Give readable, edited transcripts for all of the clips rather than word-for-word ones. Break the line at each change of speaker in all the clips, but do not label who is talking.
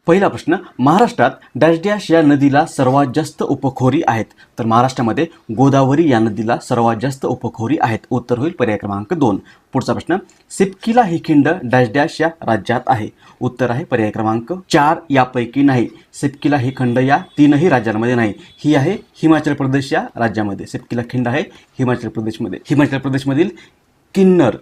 पहिला प्रश्न, महाराष्ट्रात डॅश डॅश या नदीला सर्वात जास्त उपखोरी आहेत. तर महाराष्ट्रामध्ये गोदावरी या नदीला सर्वात जास्त उपखोरी आहेत. उत्तर होईल पर्याय क्रमांक 2. पुढचा प्रश्न, सिपकीला ही खिंड डॅश डॅश या राज्यात आहे. उत्तर आहे पर्याय क्रमांक 4 यापैकी नाही. सिपकीला ही खंड या 3ही राज्यांमध्ये नाही. ही आहे हिमाचल प्रदेश या राज्यामध्ये. सिपकीला खिंड आहे हिमाचल प्रदेशमध्ये. हिमाचल प्रदेशमधील किन्नर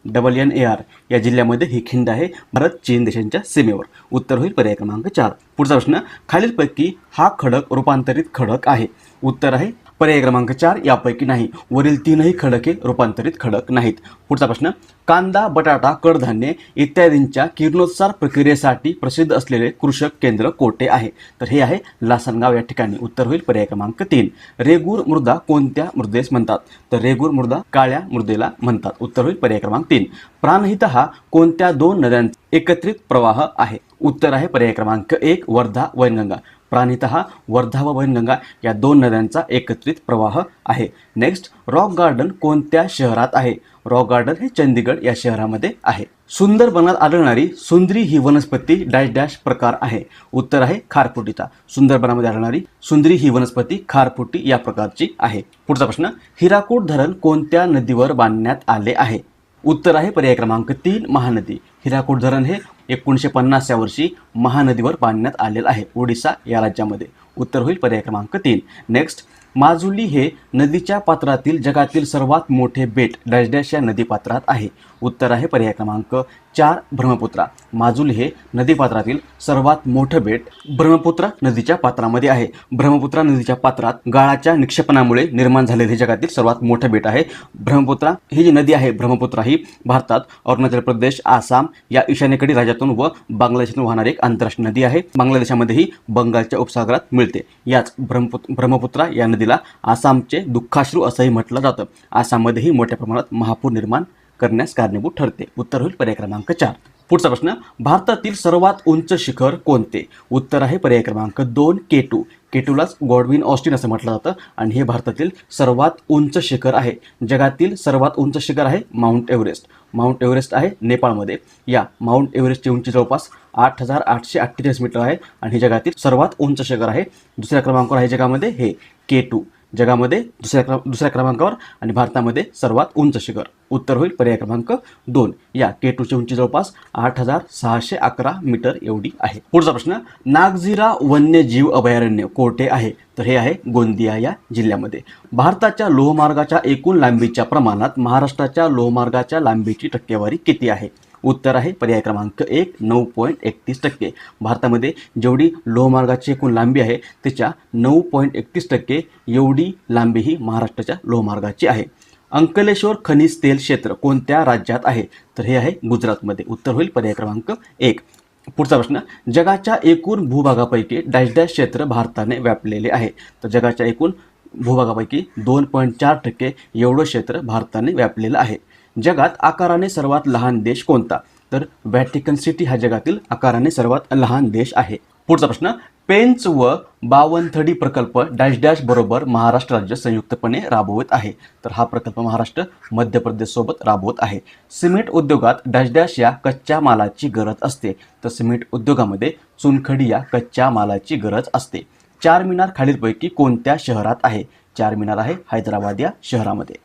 KINNAR या जिल्ह्यामध्ये ही खिंड आहे, भारत चीन देशांच्या सीमेवर. उत्तर होईल पर्याय क्रमांक 4. पुढचा प्रश्न, खालीलपैकी हा खडक रूपांतरित खडक आहे. उत्तर आहे पर्याय क्रमांक 4 यापैकी नाही. वरील 3ही खडके रूपांतरित खडक नाहीत. पुढचा प्रश्न, कांदा, बटाटा, कडधान्य इत्यादींच्या किरणोत्सार प्रक्रियेसाठी प्रसिद्ध असलेले कृषक केंद्र कोठे आहे. तर हे आहे लासनगाव या ठिकाणी. उत्तर होईल पर्याय क्रमांक 3. रेगूर मृदा कोणत्या मृदेस म्हणतात. तर रेगूर मृदा काळ्या मृदेला म्हणतात. उत्तर होईल पर्याय क्रमांक 3. प्राणहिता हा कोणत्या 2 नद्यांचा एकत्रित प्रवाह आहे. उत्तर आहे पर्याय क्रमांक 1 वर्धा वैनगंगा. प्राणहिता हा वर्धा व वैनगंगा या 2 नद्यांचा एकत्रित प्रवाह आहे. नेक्स्ट, रॉक गार्डन कोणत्या शहरात आहे. रॉक गार्डन हे चंदीगड या शहरामध्ये आहे. सुंदरबनात आढळणारी सुंदरी ही वनस्पती डॅश डॅश प्रकार आहे. उत्तर आहे खारफुटीचा. सुंदरबनामध्ये आढळणारी सुंदरी ही वनस्पती खारफुटी या प्रकारची आहे. पुढचा प्रश्न, हिराकूड धरण कोणत्या नदीवर बांधण्यात आले आहे. उत्तर आहे पर्याय क्रमांक 3 महानदी. हिराकूड धरण हे 1950 या वर्षी महानदीवर बांधण्यात आलेलं आहे, ओडिसा या राज्यामध्ये. उत्तर होईल पर्याय क्रमांक 3. नेक्स्ट, माजुली हे नदीच्या पात्रातील जगातील सर्वात मोठे बेट डॅश डॅश या नदीपात्रात आहे. उत्तर आहे पर्याय क्रमांक 4 ब्रह्मपुत्रा. माजुली हे नदीपात्रातील सर्वात मोठं बेट ब्रह्मपुत्रा नदीच्या पात्रामध्ये आहे. ब्रह्मपुत्रा नदीच्या पात्रात गाळाच्या निक्षेपणामुळे निर्माण झालेले हे जगातील सर्वात मोठं बेट आहे. ब्रह्मपुत्रा ही जी नदी आहे, ब्रह्मपुत्रा ही भारतात अरुणाचल प्रदेश, आसाम या ईशान्येकडील राज्यातून व बांगलादेशातून वाहणारी एक आंतरराष्ट्रीय नदी आहे. बांगलादेशामध्येही बंगालच्या उपसागरात मिळते. याच ब्रह्मपुत्रा या नदीला आसामचे दुःखाश्रू असंही म्हटलं जातं. आसाममध्येही मोठ्या प्रमाणात महापूर निर्माण करण्यास कारणीभूत ठरते. उत्तर होईल पर्याय क्रमांक 4. पुढचा प्रश्न, भारतातील सर्वात उंच शिखर कोणते. उत्तर आहे पर्याय क्रमांक 2 केटू. केटूलाच गॉडविन ऑस्टिन असं म्हटलं जातं आणि हे भारतातील सर्वात उंच शिखर आहे. जगातील सर्वात उंच शिखर आहे माउंट एव्हरेस्ट. माउंट एव्हरेस्ट आहे नेपाळमध्ये. या माउंट एव्हरेस्टची उंची जवळपास 8,848 मीटर आहे आणि हे जगातील सर्वात उंच शिखर आहे. दुसऱ्या क्रमांकावर आहे जगामध्ये हे केटू. जगामध्ये दुसऱ्या क्रमांकावर आणि भारतामध्ये सर्वात उंच शिखर. उत्तर होईल पर्याय क्रमांक 2. या केटूची उंची जवळपास 8,611 मीटर एवढी आहे. पुढचा प्रश्न, नागझिरा वन्यजीव अभयारण्य कोठे आहे. तर हे आहे गोंदिया या जिल्ह्यामध्ये. भारताच्या लोहमार्गाच्या एकूण लांबीच्या प्रमाणात महाराष्ट्राच्या लोहमार्गाच्या लांबीची टक्केवारी किती आहे. उत्तर आहे पर्याय क्रमांक 1 9.31%. भारतामध्ये जेवढी लोहमार्गाची एकूण लांबी आहे त्याच्या 9.31% एवढी लांबी ही महाराष्ट्राच्या लोहमार्गाची आहे. अंकलेश्वर खनिज तेल क्षेत्र कोणत्या राज्यात आहे. तर हे आहे गुजरातमध्ये. उत्तर होईल पर्याय क्रमांक 1. पुढचा प्रश्न, जगाच्या एकूण भूभागापैकी डॅश डॅश क्षेत्र भारताने व्यापलेले आहे. तर जगाच्या एकूण भूभागापैकी 2.4% एवढं क्षेत्र भारताने व्यापलेलं आहे. जगात आकाराने सर्वात लहान देश कोणता. तर व्हॅटिकन सिटी हा जगातील आकाराने सर्वात लहान देश आहे. पुढचा प्रश्न, पेंच व बावनथडी प्रकल्प डॅश डॅश बरोबर महाराष्ट्र राज्य संयुक्तपणे राबवत आहे. तर हा प्रकल्प महाराष्ट्र मध्य प्रदेश सोबत राबवत आहे. सिमेंट उद्योगात डॅश डॅश या कच्च्या मालाची गरज असते. तर सिमेंट उद्योगामध्ये चुनखडी या कच्च्या मालाची गरज असते. चारमिनार खालीलपैकी कोणत्या शहरात आहे. चारमिनार आहे हैदराबाद या शहरामध्ये.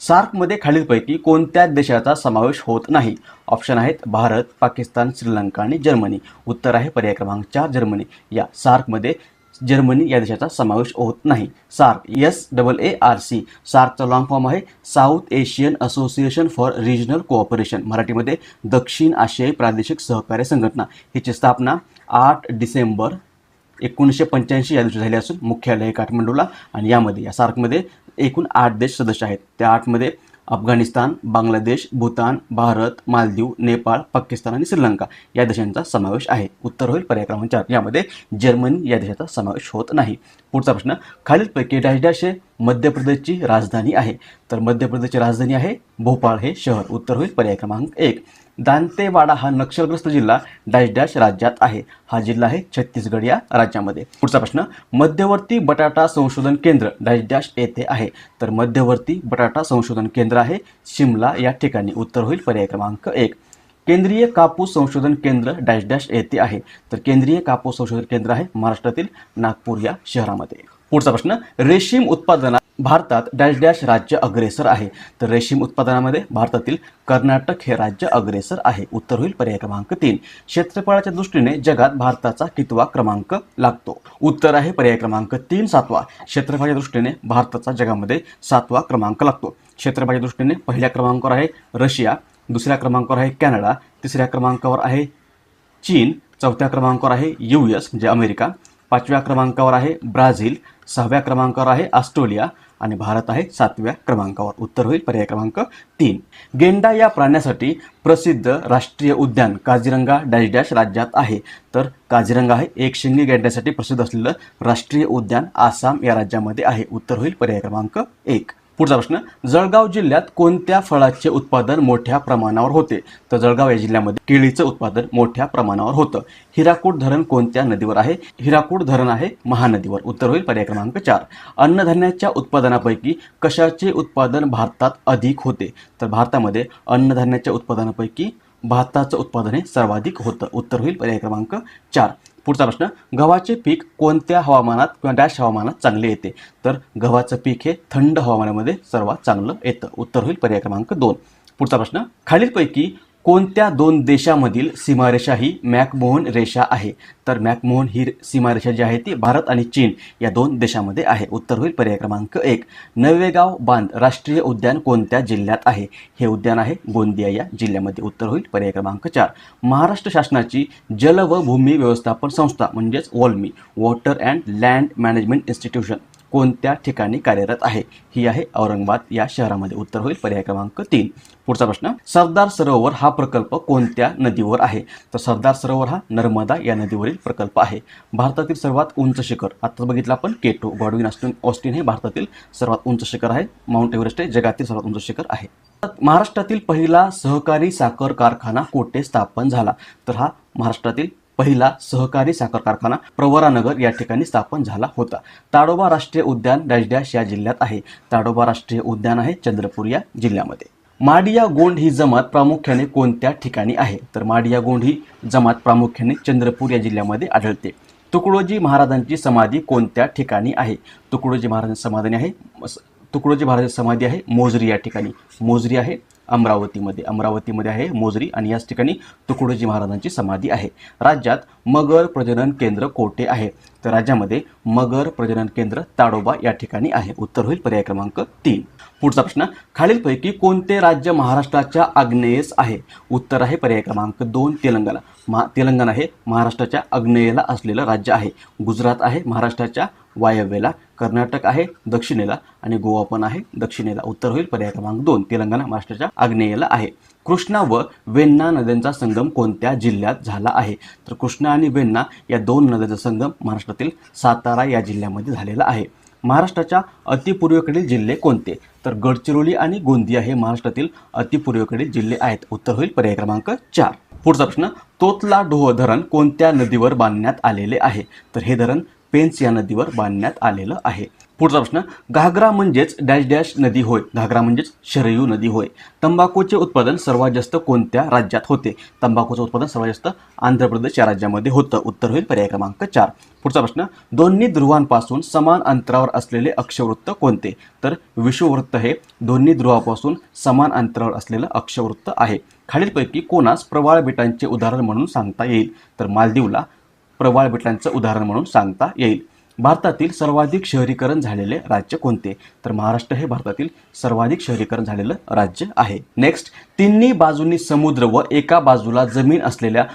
सार्कमध्ये खालीलपैकी कोणत्या देशाचा समावेश होत नाही. ऑप्शन आहेत भारत, पाकिस्तान, श्रीलंका आणि जर्मनी. उत्तर आहे पर्याय क्रमांक 4 जर्मनी. या सार्कमध्ये जर्मनी या देशाचा समावेश होत नाही. SAARC SAARC. सार्कचा लॉंग फॉर्म आहे south Asian association for regional cooperation. मराठीमध्ये दक्षिण आशियाई प्रादेशिक सहकार्य संघटना. हिची स्थापना 8 डिसेंबर 1985 या दिवशी झाली असून मुख्यालय काठमांडूला. आणि यामध्ये या सार्कमध्ये एकूण 8 देश सदस्य आहेत. त्या 8मध्ये अफगाणिस्तान, बांगलादेश, भूतान, भारत, मालदीव, नेपाळ, पाकिस्तान आणि श्रीलंका या देशांचा समावेश आहे. उत्तर होईल पर्याय क्रमांक 4. यामध्ये जर्मनी या देशाचा समावेश होत नाही. पुढचा प्रश्न, खालीलपैकी डॅश डॅश हे मध्य प्रदेशची राजधानी आहे. तर मध्य प्रदेशची राजधानी आहे भोपाळ हे शहर. उत्तर होईल पर्याय क्रमांक 1. दांतेवाडा हा नक्षलग्रस्त जिल्हा डॅश डॅश राज्यात आहे. हा जिल्हा आहे छत्तीसगड या राज्यामध्ये. पुढचा प्रश्न, मध्यवर्ती बटाटा संशोधन केंद्र डॅश डॅश येथे आहे. तर मध्यवर्ती बटाटा संशोधन केंद्र आहे शिमला या ठिकाणी. उत्तर होईल पर्याय क्रमांक 1. केंद्रीय कापूस संशोधन केंद्र डॅश डॅश येथे आहे, तर केंद्रीय कापूस संशोधन केंद्र आहे महाराष्ट्रातील नागपूर या शहरामध्ये. पुढचा प्रश्न, रेशीम उत्पादनात भारतात डॅश डॅश राज्य अग्रेसर आहे, तर रेशीम उत्पादनामध्ये भारतातील कर्नाटक हे राज्य अग्रेसर आहे. उत्तर होईल पर्याय क्रमांक 3. क्षेत्रफळाच्या दृष्टीने जगात भारताचा कितवा क्रमांक लागतो? उत्तर आहे पर्याय क्रमांक 3 7वा. क्षेत्रफळाच्या दृष्टीने भारताचा जगामध्ये 7वा क्रमांक लागतो. क्षेत्रफळाच्या दृष्टीने पहिल्या क्रमांकावर आहे रशिया, दुसऱ्या क्रमांकावर आहे कॅनडा, तिसऱ्या क्रमांकावर आहे चीन, चौथ्या क्रमांकावर आहे US म्हणजे अमेरिका, 5व्या क्रमांकावर आहे ब्राझील, 6व्या क्रमांकावर आहे ऑस्ट्रेलिया आणि भारत आहे 7व्या क्रमांकावर. उत्तर होईल पर्याय क्रमांक 3. गेंडा या प्राण्यासाठी प्रसिद्ध राष्ट्रीय उद्यान काझीरंगा डॅश डॅश राज्यात आहे, तर काझीरंगा हे एकशिंगी गेंड्यासाठी प्रसिद्ध असलेलं राष्ट्रीय उद्यान आसाम या राज्यामध्ये आहे. उत्तर होईल पर्याय क्रमांक 1. पुढचा प्रश्न, जळगाव जिल्ह्यात कोणत्या फळाचे उत्पादन मोठ्या प्रमाणावर होते? तर जळगाव या जिल्ह्यामध्ये केळीचं उत्पादन मोठ्या प्रमाणावर होतं. हिराकूड धरण कोणत्या नदीवर आहे? हिराकूड धरण आहे महानदीवर. उत्तर होईल पर्याय क्रमांक 4. अन्नधान्याच्या उत्पादनापैकी कशाचे उत्पादन भारतात अधिक होते? तर भारतामध्ये अन्नधान्याच्या उत्पादनापैकी भाताचं उत्पादन हे सर्वाधिक होतं. उत्तर होईल पर्याय क्रमांक 4. पुढचा प्रश्न, गव्हाचे पीक कोणत्या हवामानात किंवा डॅश हवामानात चांगले येते? तर गव्हाचं पीक हे थंड हवामानामध्ये सर्वात चांगलं येतं. उत्तर होईल पर्याय क्रमांक 2. पुढचा प्रश्न, खालीलपैकी कोणत्या 2 देशामधील सीमारेषा ही मॅकमोहन रेषा आहे? तर मॅकमोहन ही सीमारेषा जी आहे ती भारत आणि चीन या 2 देशामध्ये आहे. उत्तर होईल पर्याय क्रमांक 1. नवेगाव बांध राष्ट्रीय उद्यान कोणत्या जिल्ह्यात आहे? हे उद्यान आहे गोंदिया या जिल्ह्यामध्ये. उत्तर होईल पर्याय क्रमांक 4. महाराष्ट्र शासनाची जल व भूमी व्यवस्थापन संस्था म्हणजेच WALMI water and land management institution कोणत्या ठिकाणी कार्यरत आहे? ही आहे औरंगाबाद या शहरामध्ये. उत्तर होईल पर्याय क्रमांक 3. पुढचा प्रश्न, सरदार सरोवर हा प्रकल्प कोणत्या नदीवर आहे? तर सरदार सरोवर हा नर्मदा या नदीवरील प्रकल्प आहे. भारतातील सर्वात उंच शिखर आता बघितलं आपण केटो गॉडविन ऑस्टिन हे भारतातील सर्वात उंच शिखर आहे. माउंट एव्हरेस्ट हे जगातील सर्वात उंच शिखर आहे. महाराष्ट्रातील पहिला सहकारी साखर कारखाना कोठे स्थापन झाला? तर हा महाराष्ट्रातील पहिला सहकारी साखर कारखाना प्रवरानगर या ठिकाणी स्थापन झाला होता. ताडोबा राष्ट्रीय उद्यान डॅश डॅश या जिल्ह्यात आहे. ताडोबा राष्ट्रीय उद्यान आहे चंद्रपूर या जिल्ह्यामध्ये. माडिया गोंड ही जमात प्रामुख्याने कोणत्या ठिकाणी आहे? तर माडिया गोंड ही जमात प्रामुख्याने चंद्रपूर या जिल्ह्यामध्ये आढळते. तुकडोजी महाराजांची समाधी कोणत्या ठिकाणी आहे? तुकडोजी महाराजांची समाधी आहे मोजरी या ठिकाणी. मोजरी आहे अमरावतीमध्ये आहे मोजरी आणि याच ठिकाणी तुकडोजी महाराजांची समाधी आहे. राज्यात मगर प्रजनन केंद्र कोठे आहे? तर राज्यामध्ये मगर प्रजनन केंद्र ताडोबा या ठिकाणी आहे. उत्तर होईल पर्याय क्रमांक 3. पुढचा प्रश्न, खालीलपैकी कोणते राज्य महाराष्ट्राच्या आग्नेयेस आहे? उत्तर आहे पर्याय क्रमांक 2 तेलंगणा. तेलंगणा हे महाराष्ट्राच्या आग्नेयेला असलेलं राज्य आहे. गुजरात आहे महाराष्ट्राच्या वायव्येला, कर्नाटक आहे दक्षिणेला आणि गोवा पण आहे दक्षिणेला. उत्तर होईल पर्याय क्रमांक 2 तेलंगणा महाराष्ट्राच्या आग्नेयेला आहे. कृष्णा व वेण्णा नद्यांचा संगम कोणत्या जिल्ह्यात झाला आहे? तर कृष्णा आणि वेण्णा या 2 नद्यांचा संगम महाराष्ट्रातील सातारा या जिल्ह्यामध्ये झालेला आहे. महाराष्ट्राच्या अतिपूर्वेकडील जिल्हे कोणते? तर गडचिरोली आणि गोंदिया हे महाराष्ट्रातील अतिपूर्वेकडील जिल्हे आहेत. उत्तर होईल पर्याय क्रमांक 4. पुढचा प्रश्न, तोतला डोह धरण कोणत्या नदीवर बांधण्यात आलेले आहे? तर हे धरण पेंच या नदीवर बांधण्यात आलेलं आहे. पुढचा प्रश्न, घागरा म्हणजेच डॅश डॅश नदी होय? घागरा म्हणजेच शरयू नदी होय. तंबाखूचे उत्पादन सर्वात जास्त कोणत्या राज्यात होते? तंबाखूचं उत्पादन सर्वात जास्त आंध्र प्रदेश या राज्यामध्ये होतं. उत्तर होईल पर्याय क्रमांक 4. पुढचा प्रश्न, दोन्ही ध्रुवांपासून समान अंतरावर असलेले अक्षवृत्त कोणते? तर विषुववृत्त हे दोन्ही ध्रुवापासून समान अंतरावर असलेलं अक्षवृत्त आहे. खालीलपैकी कोणास प्रवाळ बेटांचे उदाहरण म्हणून सांगता येईल? तर मालदीवला प्रवाळ बेटांचं उदाहरण म्हणून सांगता येईल. भारतातील सर्वाधिक शहरीकरण झालेले राज्य कोणते? तर महाराष्ट्र हे भारतातील सर्वाधिक शहरीकरण झालेलं राज्य आहे. नेक्स्ट, तिन्ही बाजूंनी समुद्र व एका बाजूला जमीन असलेल्या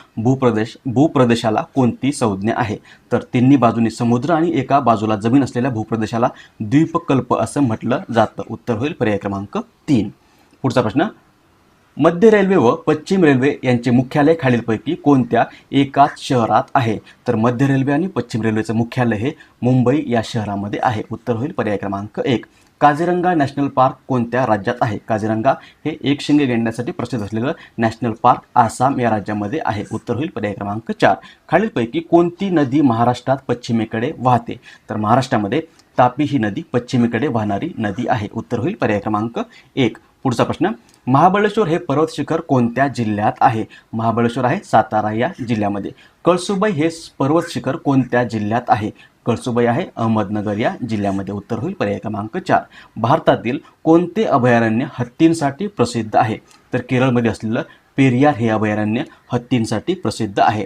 भूप्रदेशाला कोणती संज्ञा आहे? तर तिन्ही बाजूंनी समुद्र आणि एका बाजूला जमीन असलेल्या भूप्रदेशाला द्वीपकल्प असं म्हटलं जातं. उत्तर होईल पर्याय क्रमांक 3. पुढचा प्रश्न, मध्य रेल्वे व पश्चिम रेल्वे यांचे मुख्यालय खालीलपैकी कोणत्या एकाच शहरात आहे? तर मध्य रेल्वे आणि पश्चिम रेल्वेचं मुख्यालय हे मुंबई या शहरामध्ये आहे. उत्तर होईल पर्याय क्रमांक 1. काझीरंगा नॅशनल पार्क कोणत्या राज्यात आहे? काझीरंगा हे एकशिंगे गेंड्यासाठी प्रसिद्ध असलेलं नॅशनल पार्क आसाम या राज्यामध्ये आहे. उत्तर होईल पर्याय क्रमांक 4. खालीलपैकी कोणती नदी महाराष्ट्रात पश्चिमेकडे वाहते? तर महाराष्ट्रामध्ये तापी ही नदी पश्चिमेकडे वाहणारी नदी आहे. उत्तर होईल पर्याय क्रमांक 1. पुढचा प्रश्न, महाबळेश्वर हे पर्वत शिखर कोणत्या जिल्ह्यात आहे? महाबळेश्वर आहे सातारा या जिल्ह्यामध्ये. कळसुबाई हे पर्वत शिखर कोणत्या जिल्ह्यात आहे? कळसुबाई आहे अहमदनगर या जिल्ह्यामध्ये. उत्तर होईल पर्याय क्रमांक 4. भारतातील कोणते अभयारण्य हत्तींसाठी प्रसिद्ध आहे? तर केरळमध्ये असलेलं पेरियार हे अभयारण्य हत्तींसाठी प्रसिद्ध आहे.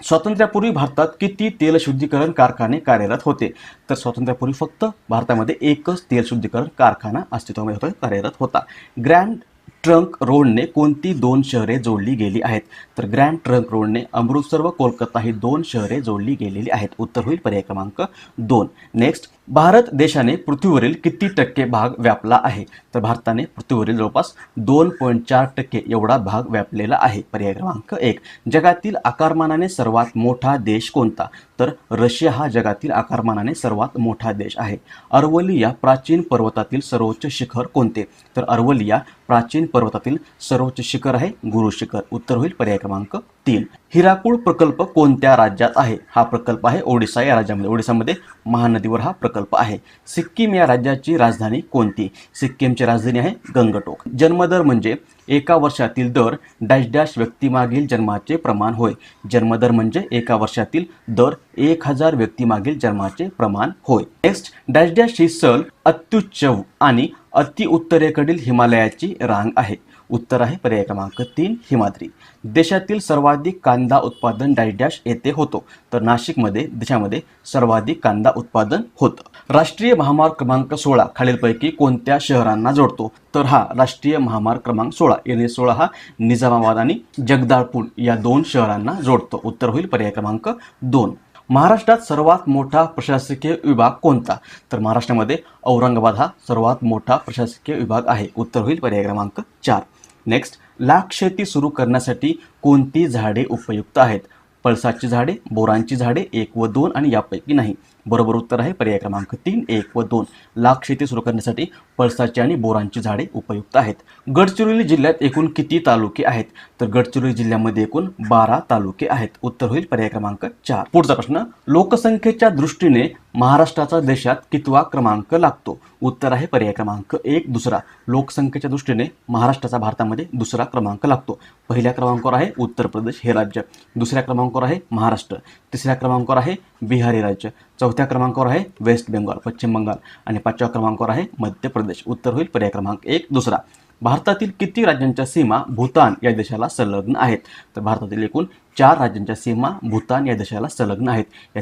स्वातंत्र्यापूर्वी भारतात किती तेलशुद्धीकरण कारखाने कार्यरत होते? तर स्वातंत्र्यापूर्वी फक्त भारतामध्ये एकच तेलशुद्धीकरण कारखाना अस्तित्वामध्ये कार्यरत होता. ग्रँड ट्रंक रोडने कोणती 2 शहरे जोडली गेली आहेत? तर ग्रँड ट्रंक रोडने अमृतसर व कोलकाता ही 2 शहरे जोडली गेलेली आहेत. उत्तर होईल पर्याय क्रमांक 2. नेक्स्ट, भारत देशाने पृथ्वीवरील किती टक्के भाग व्यापला आहे? तर भारताने पृथ्वीवरील जवळपास 2.4% एवढा भाग व्यापलेला आहे. पर्याय क्रमांक 1. जगातील आकारमानाने सर्वात मोठा देश कोणता? तर रशिया हा जगातील आकारमानाने सर्वात मोठा देश आहे. अरवली या प्राचीन पर्वतातील सर्वोच्च शिखर कोणते? तर अरवली या प्राचीन पर्वतातील सर्वोच्च शिखर आहे गुरु शिखर. उत्तर होईल पर्याय क्रमांक 3. हिराकूड प्रकल्प कोणत्या राज्यात आहे? हा प्रकल्प आहे ओडिशा या राज्यामध्ये. ओडिशामध्ये महानदीवर हा प्रकल्प आहे. सिक्कीम या राज्याची राजधानी कोणती? सिक्कीमची राजधानी आहे गंगटोक. जन्मदर म्हणजे एका वर्षातील दर डॅश डॅश व्यक्तीमागील जन्माचे प्रमाण होय. जन्मदर म्हणजे एका वर्षातील दर 1000 व्यक्तीमागील जन्माचे प्रमाण होय. नेक्स्ट, डॅश डॅश ही सल अत्युच्च आणि अति उत्तरेकडील हिमालयाची रांग आहे. उत्तर आहे पर्याय क्रमांक 3 हिमाद्री. देशातील सर्वाधिक कांदा उत्पादन डॅश डॅश येथे होतो. तर नाशिकमध्ये देशामध्ये सर्वाधिक कांदा उत्पादन होतं. राष्ट्रीय महामार्ग क्रमांक 16 खालीलपैकी कोणत्या शहरांना जोडतो? तर हा राष्ट्रीय महामार्ग क्रमांक 16 NH16 हा निजामाबाद आणि जगदाळपूर या 2 शहरांना जोडतो. उत्तर होईल पर्याय क्रमांक 2. महाराष्ट्रात सर्वात मोठा प्रशासकीय विभाग कोणता? तर महाराष्ट्रामध्ये औरंगाबाद हा सर्वात मोठा प्रशासकीय विभाग आहे. उत्तर होईल पर्याय क्रमांक 4. नेक्स्ट, लाख शेती सुरू करण्यासाठी कोणती झाडे उपयुक्त आहेत? पळसाची झाडे, बोरांची झाडे 1 व 2 आणि यापैकी नाही. बरोबर उत्तर आहे पर्याय क्रमांक 3 1 व 2. लाख शेती सुरू करण्यासाठी पळसाची आणि बोरांची झाडे उपयुक्त आहेत. गडचिरोली जिल्ह्यात एकूण किती तालुके आहेत? तर गडचिरोली जिल्ह्यामध्ये एकूण 12 तालुके आहेत. उत्तर होईल पर्याय क्रमांक 4. पुढचा प्रश्न, लोकसंख्येच्या दृष्टीने महाराष्ट्राचा देशात कितवा क्रमांक लागतो? उत्तर आहे पर्याय क्रमांक 1 दुसरा. लोकसंख्येच्या दृष्टीने महाराष्ट्राचा भारतामध्ये दुसरा क्रमांक लागतो. पहिल्या क्रमांकावर आहे उत्तर प्रदेश हे राज्य, दुसऱ्या क्रमांकावर आहे महाराष्ट्र, तिसऱ्या क्रमांकावर आहे बिहार हे राज्य, चौथ्या क्रमांकावर आहे वेस्ट बेंगॉल पश्चिम बंगाल आणि 5व्या क्रमांकावर आहे मध्य प्रदेश. उत्तर होईल पर्याय क्रमांक 1 दुसरा. भारतातील किती राज्यांच्या सीमा भूतान या देशाला संलग्न आहेत? तर भारतातील एकूण 4 राज्यांच्या सीमा भूतान या देशाला संलग्न आहेत. ही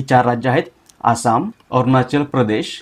4 राज्य आहेत आसाम, अरुणाचल प्रदेश,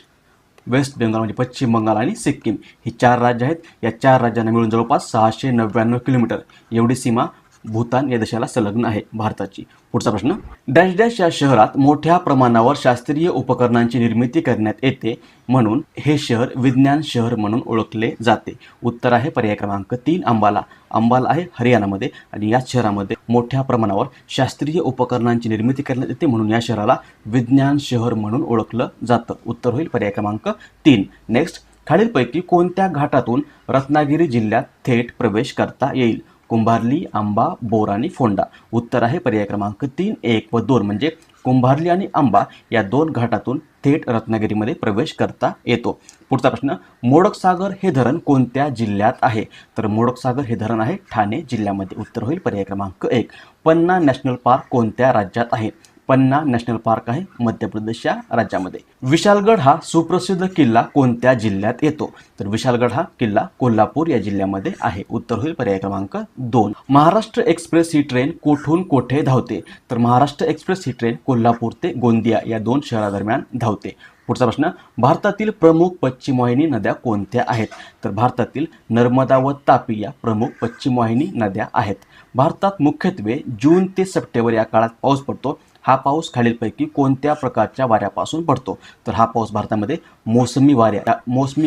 वेस्ट बेंगॉल म्हणजे पश्चिम बंगाल आणि सिक्कीम. ही 4 राज्य आहेत. या 4 राज्यांना मिळून जवळपास 699 किलोमीटर एवढी सीमा भूतान या देशाला संलग्न आहे भारताची. पुढचा प्रश्न, डॅश डॅश या शहरात मोठ्या प्रमाणावर शास्त्रीय उपकरणांची निर्मिती करण्यात येते म्हणून हे शहर विज्ञान शहर म्हणून ओळखले जाते. उत्तर आहे पर्याय क्रमांक 3 अंबाला. अंबाला आहे हरियाणामध्ये आणि या शहरामध्ये मोठ्या प्रमाणावर शास्त्रीय उपकरणांची निर्मिती करण्यात येते म्हणून या शहराला विज्ञान शहर म्हणून ओळखलं जातं. उत्तर होईल पर्याय क्रमांक 3. नेक्स्ट, खालीलपैकी कोणत्या घाटातून रत्नागिरी जिल्ह्यात थेट प्रवेश करता येईल? कुंभार्ली, आंबा, बोर आणि फोंडा. उत्तर आहे पर्याय क्रमांक 3 1 व 2 म्हणजे कुंभार्ली आणि आंबा या 2 घाटातून थेट रत्नागिरीमध्ये प्रवेश करता येतो. पुढचा प्रश्न, मोडकसागर हे धरण कोणत्या जिल्ह्यात आहे? तर मोडकसागर हे धरण आहे ठाणे जिल्ह्यामध्ये. उत्तर होईल पर्याय क्रमांक 1. पन्ना नॅशनल पार्क कोणत्या राज्यात आहे? पन्ना नॅशनल पार्क आहे मध्य प्रदेश या राज्यामध्ये. विशालगड हा सुप्रसिद्ध किल्ला कोणत्या जिल्ह्यात येतो? तर विशालगड हा किल्ला कोल्हापूर या जिल्ह्यामध्ये आहे. उत्तर होईल पर्याय क्रमांक 2. महाराष्ट्र एक्सप्रेस ही ट्रेन कोठून कोठे धावते? तर महाराष्ट्र एक्सप्रेस ही ट्रेन कोल्हापूर ते गोंदिया या 2 शहरादरम्यान धावते. पुढचा प्रश्न, भारतातील प्रमुख पश्चिम वाहिनी नद्या कोणत्या आहेत? तर भारतातील नर्मदा व तापी या प्रमुख पश्चिम वाहिनी नद्या आहेत. भारतात मुख्यत्वे जून ते सप्टेंबर या काळात पाऊस पडतो. हा पाऊस खालीलपैकी कोणत्या प्रकारच्या वाऱ्यापासून पडतो? तर हा पाऊस भारतामध्ये मोसमी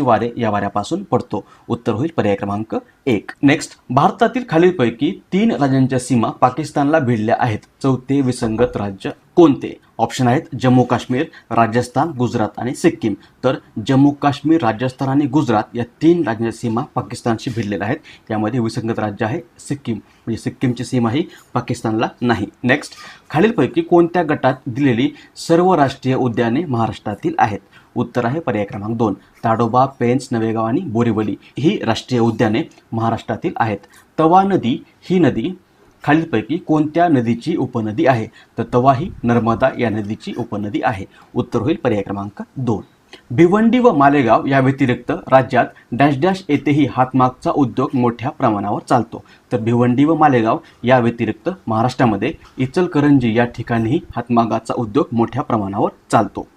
वारे या वाऱ्यापासून पडतो. उत्तर होईल पर्याय क्रमांक 1. नेक्स्ट, भारतातील खालीलपैकी 3 राज्यांच्या सीमा पाकिस्तानला भिडल्या आहेत. चौथे विसंगत राज्य कोणते? ऑप्शन आहेत जम्मू काश्मीर, राजस्थान, गुजरात आणि सिक्कीम. तर जम्मू काश्मीर, राजस्थान आणि गुजरात या 3 राज्यांच्या सीमा पाकिस्तानशी भिडलेल्या आहेत. त्यामध्ये विसंगत राज्य आहे सिक्कीम, म्हणजे सिक्कीमची सीमा ही पाकिस्तानला नाही. नेक्स्ट, खालीलपैकी कोणत्या गटात दिलेली सर्व राष्ट्रीय उद्याने महाराष्ट्रातील आहेत? उत्तर आहे पर्याय क्रमांक 2 ताडोबा, पेंच, नवेगाव आणि बोरीवली ही राष्ट्रीय उद्याने महाराष्ट्रातील आहेत. तवा नदी ही नदी खालीलपैकी कोणत्या नदीची उपनदी आहे? तर तवा ही नर्मदा या नदीची उपनदी आहे. उत्तर होईल पर्याय क्रमांक 2. भिवंडी व मालेगाव या व्यतिरिक्त राज्यात डॅश डॅश येथेही हातमागचा उद्योग मोठ्या प्रमाणावर चालतो. तर भिवंडी व मालेगाव या व्यतिरिक्त महाराष्ट्रामध्ये इचलकरंजी या ठिकाणीही हातमागाचा उद्योग मोठ्या प्रमाणावर चालतो.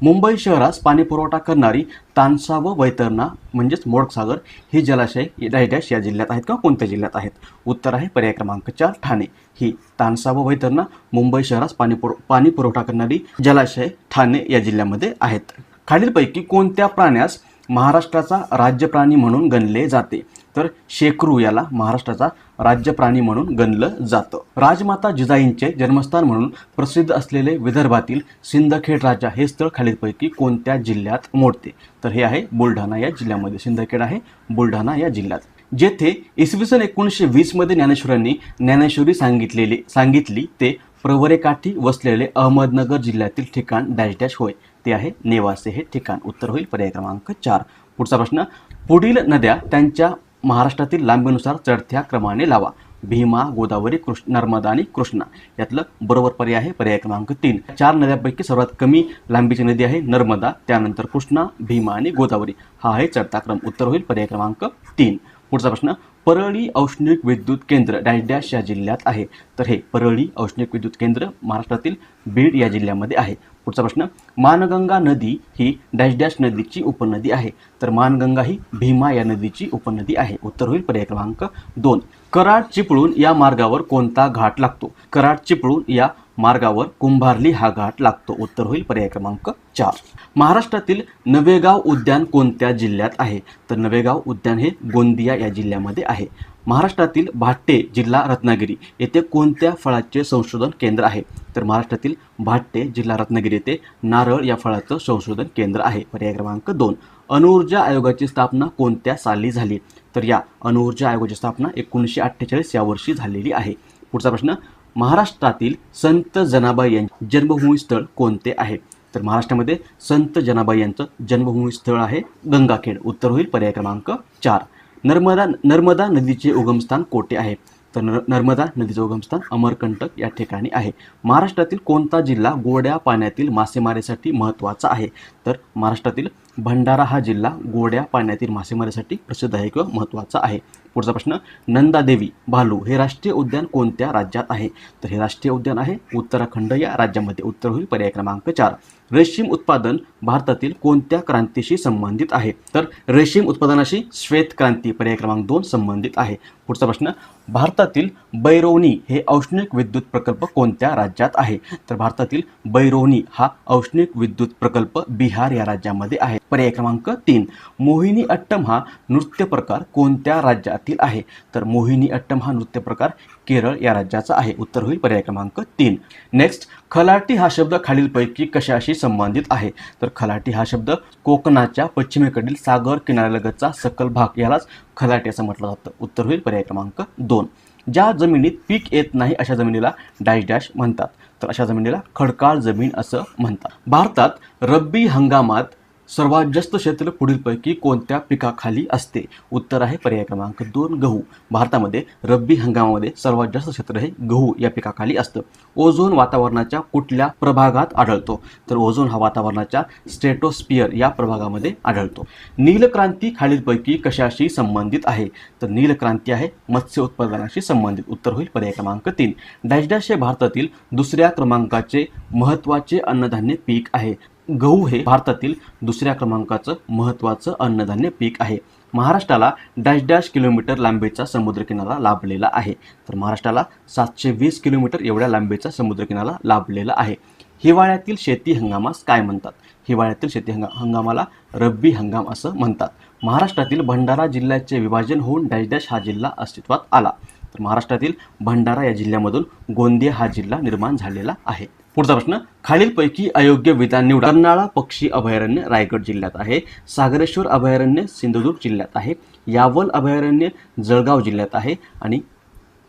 मुंबई शहरास पाणीपुरवठा करणारी तानसा व वैतरणा म्हणजेच मोडकसागर ही जलाशय डॅश डॅश या जिल्ह्यात आहेत का कोणत्या जिल्ह्यात आहेत? उत्तर आहे पर्याय क्रमांक 4 ठाणे. ही तानसा व वैतरणा मुंबई शहरास पाणी पुरवठा करणारी जलाशय ठाणे या जिल्ह्यामध्ये आहेत. खालीलपैकी कोणत्या प्राण्यास महाराष्ट्राचा राज्य प्राणी म्हणून गणले जाते? तर शेकरू याला महाराष्ट्राचा राज्य प्राणी म्हणून गणलं जातं. राजमाता जिजाईंचे जन्मस्थान म्हणून प्रसिद्ध असलेले विदर्भातील सिंदखेड राजा हे स्थळ खालीलपैकी कोणत्या जिल्ह्यात मोडते? तर हे आहे बुलढाणा या जिल्ह्यामध्ये. सिंदखेड आहे बुलढाणा या जिल्ह्यात. जेथे इसवी सन 1920 मध्ये ज्ञानेश्वरांनी ज्ञानेश्वरी सांगितली ते प्रवरेकाठी वसलेले अहमदनगर जिल्ह्यातील ठिकाण डॅश डॅश होय. ते आहे नेवासे हे ठिकाण. उत्तर होईल पर्याय क्रमांक 4. पुढचा प्रश्न, पुढील नद्या त्यांच्या महाराष्ट्रातील लांबीनुसार चढत्या क्रमाने लावा. भीमा, गोदावरी, नर्मदा आणि कृष्णा. यातलं बरोबर पर्याय आहे पर्याय क्रमांक 3. 4 नद्यांपैकी सर्वात कमी लांबीची नदी आहे नर्मदा, त्यानंतर कृष्णा, भीमा आणि गोदावरी. हा आहे चढता क्रम. उत्तर होईल पर्याय क्रमांक 3. पुढचा प्रश्न, परळी औष्णिक विद्युत केंद्र डॅश डॅश या जिल्ह्यात आहे. तर हे परळी औष्णिक विद्युत केंद्र महाराष्ट्रातील बीड या जिल्ह्यामध्ये आहे. पुढचा प्रश्न, मानगंगा नदी ही डॅश डॅश नदीची उपनदी आहे. तर मानगंगा ही भीमा या नदीची उपनदी आहे. उत्तर होईल पर्याय क्रमांक 2. कराड चिपळूण या मार्गावर कोणता घाट लागतो? कराड चिपळूण या मार्गावर कुंभार्ली हा घाट लागतो. उत्तर होईल पर्याय क्रमांक 4. महाराष्ट्रातील नवेगाव उद्यान कोणत्या जिल्ह्यात आहे? तर नवेगाव उद्यान हे गोंदिया या जिल्ह्यामध्ये आहे. महाराष्ट्रातील भाट्टे जिल्हा रत्नागिरी येथे कोणत्या फळाचे संशोधन केंद्र आहे? तर महाराष्ट्रातील भाट्टे जिल्हा रत्नागिरी येथे नारळ या फळाचं संशोधन केंद्र आहे. पर्याय क्रमांक 2. अणुऊर्जा आयोगाची स्थापना कोणत्या साली झाली? तर या अणुऊर्जा आयोगाची स्थापना 1948 या वर्षी झालेली आहे. पुढचा प्रश्न, महाराष्ट्रातील संत जनाबाई यांचे जन्मभूमी स्थळ कोणते आहे? तर महाराष्ट्रामध्ये संत जनाबाई यांचं जन्मभूमी स्थळ आहे गंगाखेड. उत्तर होईल पर्याय क्रमांक 4. नर्मदा नदीचे उगमस्थान कोठे आहे? तर नर्मदा नदीचे उगमस्थान अमरकंटक या ठिकाणी आहे. महाराष्ट्रातील कोणता जिल्हा गोड्या पाण्यातील मासेमारीसाठी महत्त्वाचा आहे? तर महाराष्ट्रातील भंडारा हा जिल्हा गोड्या पाण्यातील मासेमारीसाठी प्रसिद्ध आहे किंवा महत्त्वाचा आहे. पुढचा प्रश्न, नंदादेवी भालू हे राष्ट्रीय उद्यान कोणत्या राज्यात आहे? तर हे राष्ट्रीय उद्यान आहे उत्तराखंड या राज्यामध्ये. उत्तर होईल पर्याय क्रमांक 4. रेशीम उत्पादन भारतातील कोणत्या क्रांतीशी संबंधित आहे? तर रेशीम उत्पादनाशी श्वेत क्रांती पर्याय क्रमांक 2 संबंधित आहे. पुढचा प्रश्न, भारतातील बैरोनी हे औष्णिक विद्युत प्रकल्प कोणत्या राज्यात आहे? तर भारतातील बैरोनी हा औष्णिक विद्युत प्रकल्प बिहार या राज्यामध्ये आहे. पर्याय क्रमांक 3. मोहिनी अट्टम हा नृत्य प्रकार कोणत्या राज्यातील आहे? तर मोहिनी अट्टम हा नृत्य प्रकार केरळ या राज्याचा आहे. उत्तर होईल पर्याय क्रमांक 3. नेक्स्ट, खलाटी हा शब्द खालीलपैकी कशाशी संबंधित आहे? तर खलाटी हा शब्द कोकणाच्या पश्चिमेकडील सागर किनाऱ्यालगतचा सखल भाग यालाच खलाटी असं म्हटलं जातं. उत्तर होईल पर्याय क्रमांक 2. ज्या जमिनीत पीक येत नाही अशा जमिनीला डॅश डॅश म्हणतात. तर अशा जमिनीला खडकाळ जमीन असं म्हणतात. भारतात रब्बी हंगामात सर्वात जास्त क्षेत्र पुढीलपैकी कोणत्या पिकाखाली असते? उत्तर आहे पर्याय क्रमांक 2 गहू. भारतामध्ये रब्बी हंगामामध्ये सर्वात जास्त क्षेत्र हे गहू या पिकाखाली असतं. ओझोन वातावरणाच्या कुठल्या प्रभागात आढळतो? तर ओझोन हा वातावरणाच्या स्ट्रेटोस्फियर या प्रभागामध्ये आढळतो. नीलक्रांती खालीलपैकी कशाशी संबंधित आहे? तर नीलक्रांती आहे मत्स्य उत्पादनाशी संबंधित. उत्तर होईल पर्याय क्रमांक 3. डॅश डॅश हे भारतातील दुसऱ्या क्रमांकाचे महत्त्वाचे अन्नधान्य पीक आहे. गहू हे भारतातील दुसऱ्या क्रमांकाचं महत्त्वाचं अन्नधान्य पीक आहे. महाराष्ट्राला डॅश डॅश किलोमीटर लांबीचा समुद्रकिनारा लाभलेला आहे. तर महाराष्ट्राला 720 किलोमीटर एवढ्या लांबीचा समुद्रकिनारा लाभलेला आहे. हिवाळ्यातील शेती हंगामास काय म्हणतात? हिवाळ्यातील शेती हंगामाला रब्बी हंगाम असं म्हणतात. महाराष्ट्रातील भंडारा जिल्ह्याचे विभाजन होऊन डॅश डॅश हा जिल्हा अस्तित्वात आला. तर महाराष्ट्रातील भंडारा या जिल्ह्यामधून गोंदिया हा जिल्हा निर्माण झालेला आहे. पुढचा प्रश्न, खालीलपैकी अयोग्य विधान निवडा. कर्नाळा पक्षी अभयारण्य रायगड जिल्ह्यात आहे. सागरेश्वर अभयारण्य सिंधुदुर्ग जिल्ह्यात आहे. यावल अभयारण्य जळगाव जिल्ह्यात आहे आणि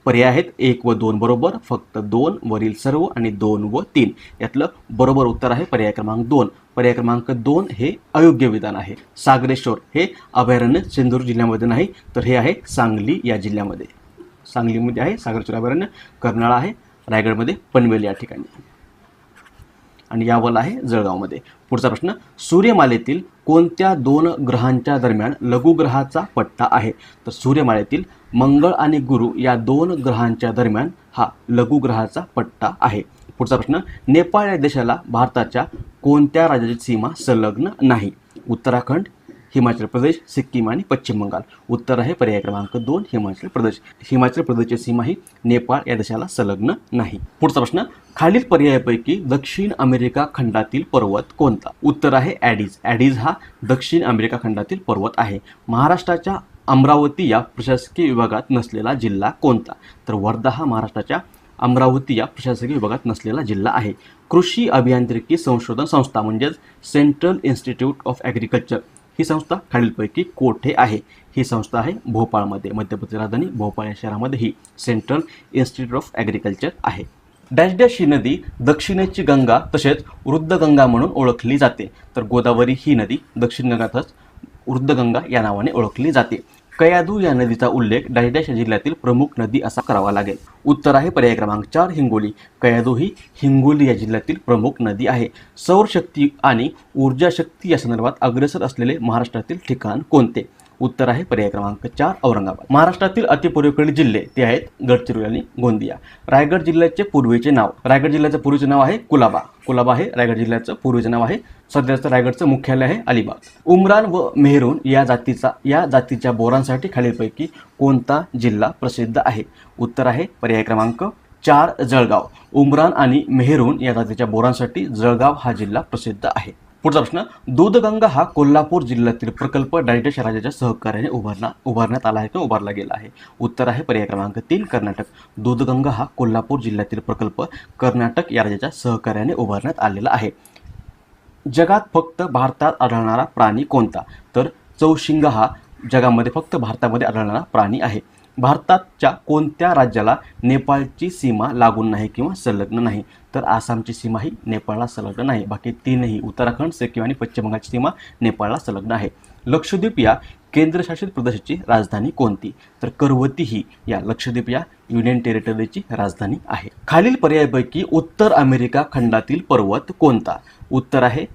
पर्याय आहेत 1 व 2 बरोबर, फक्त 2 वरील सर्व आणि 2 व 3. यातलं बरोबर उत्तर आहे पर्याय क्रमांक 2. पर्याय क्रमांक 2 हे अयोग्य विधान आहे. सागरेश्वर हे अभयारण्य सिंधुदुर्ग जिल्ह्यामध्ये नाही, तर हे आहे सांगली या जिल्ह्यामध्ये. सांगलीमध्ये आहे सागरेश्वर अभयारण्य, कर्नाळा आहे रायगडमध्ये पनवेल या ठिकाणी, आणि यावल आहे जळगावमध्ये. पुढचा प्रश्न, सूर्यमालेतील कोणत्या 2 ग्रहांच्या दरम्यान लघुग्रहाचा पट्टा आहे? तर सूर्यमालेतील मंगळ आणि गुरु या 2 ग्रहांच्या दरम्यान हा लघुग्रहाचा पट्टा आहे. पुढचा प्रश्न, नेपाळ या देशाला भारताच्या कोणत्या राज्याची सीमा संलग्न नाही? उत्तराखंड, हिमाचल प्रदेश, सिक्कीम आणि पश्चिम बंगाल. उत्तर आहे पर्याय क्रमांक 2 हिमाचल प्रदेश. हिमाचल प्रदेशची सीमा ही नेपाळ या देशाला संलग्न नाही. पुढचा प्रश्न, खालील पर्यायापैकी दक्षिण अमेरिका खंडातील पर्वत कोणता? उत्तर आहे ॲडीज. ॲडीज हा दक्षिण अमेरिका खंडातील पर्वत आहे. महाराष्ट्राच्या अमरावती या प्रशासकीय विभागात नसलेला जिल्हा कोणता? तर वर्धा हा महाराष्ट्राच्या अमरावती या प्रशासकीय विभागात नसलेला जिल्हा आहे. कृषी अभियांत्रिकी संशोधन संस्था म्हणजेच सेंट्रल इन्स्टिट्यूट ऑफ ॲग्रिकल्चर ही संस्था खालीलपैकी कोठे आहे? ही संस्था आहे भोपाळमध्ये, मध्य प्रदेश राजधानी भोपाळ या शहरामध्ये ही सेंट्रल इन्स्टिट्यूट ऑफ ॲग्रिकल्चर आहे. डॅश डॅश ही नदी दक्षिणेची गंगा तसेच वृद्धगंगा म्हणून ओळखली जाते. तर गोदावरी ही नदी दक्षिण गंगा तसेच वृद्धगंगा या नावाने ओळखली जाते. कयाधू या नदीचा उल्लेख डॅश डॅश जिल्ह्यातील प्रमुख नदी असा करावा लागेल. उत्तर आहे पर्याय क्रमांक 4 हिंगोली. कयाधू ही हिंगोली या जिल्ह्यातील प्रमुख नदी आहे. सौरशक्ती आणि ऊर्जा शक्ती या संदर्भात अग्रेसर असलेले महाराष्ट्रातील ठिकाण कोणते? उत्तर आहे पर्याय क्रमांक 4 औरंगाबाद. महाराष्ट्रातील अतिपूर्वेकडील जिल्हे ते आहेत गडचिरोली आणि गोंदिया. रायगड जिल्ह्याचे पूर्वीचे नाव, रायगड जिल्ह्याचं पूर्वीचे नाव आहे कुलाबा. कुलाबा हे रायगड जिल्ह्याचं पूर्वीचे नाव आहे. सध्याचं रायगडचं मुख्यालय आहे अलिबाग. उमरान व मेहरून या जातीच्या बोरांसाठी खालीलपैकी कोणता जिल्हा प्रसिद्ध आहे? उत्तर आहे पर्याय क्रमांक 4 जळगाव. उमरान आणि मेहरून या जातीच्या बोरांसाठी जळगाव हा जिल्हा प्रसिद्ध आहे. पुढचा प्रश्न, दूधगंगा हा कोल्हापूर जिल्ह्यातील प्रकल्प डॅश राज्याच्या सहकार्याने उभारण्यात आला आहे किंवा उभारला गेला आहे. उत्तर आहे पर्याय क्रमांक 3 कर्नाटक. दूधगंगा हा कोल्हापूर जिल्ह्यातील प्रकल्प कर्नाटक या राज्याच्या सहकार्याने उभारण्यात आलेला आहे. जगात फक्त भारतात आढळणारा प्राणी कोणता? तर चौशिंगा हा जगामध्ये फक्त भारतामध्ये आढळणारा प्राणी आहे. भारताच्या कोणत्या राज्याला नेपाळची सीमा लागून नाही किंवा संलग्न नाही? तर आसामची सीमा ही नेपाळला संलग्न नाही. बाकी तीनही उत्तराखंड, सिक्कीम आणि पश्चिम बंगालची सीमा नेपाळला संलग्न आहे. लक्षद्वीप या केंद्रशासित प्रदेशाची राजधानी कोणती? तर करवती ही या लक्षद्वीप या युनियन टेरिटरीची राजधानी आहे. खालील पर्यायापैकी उत्तर अमेरिका खंडातील पर्वत कोणता? उत्तर आहे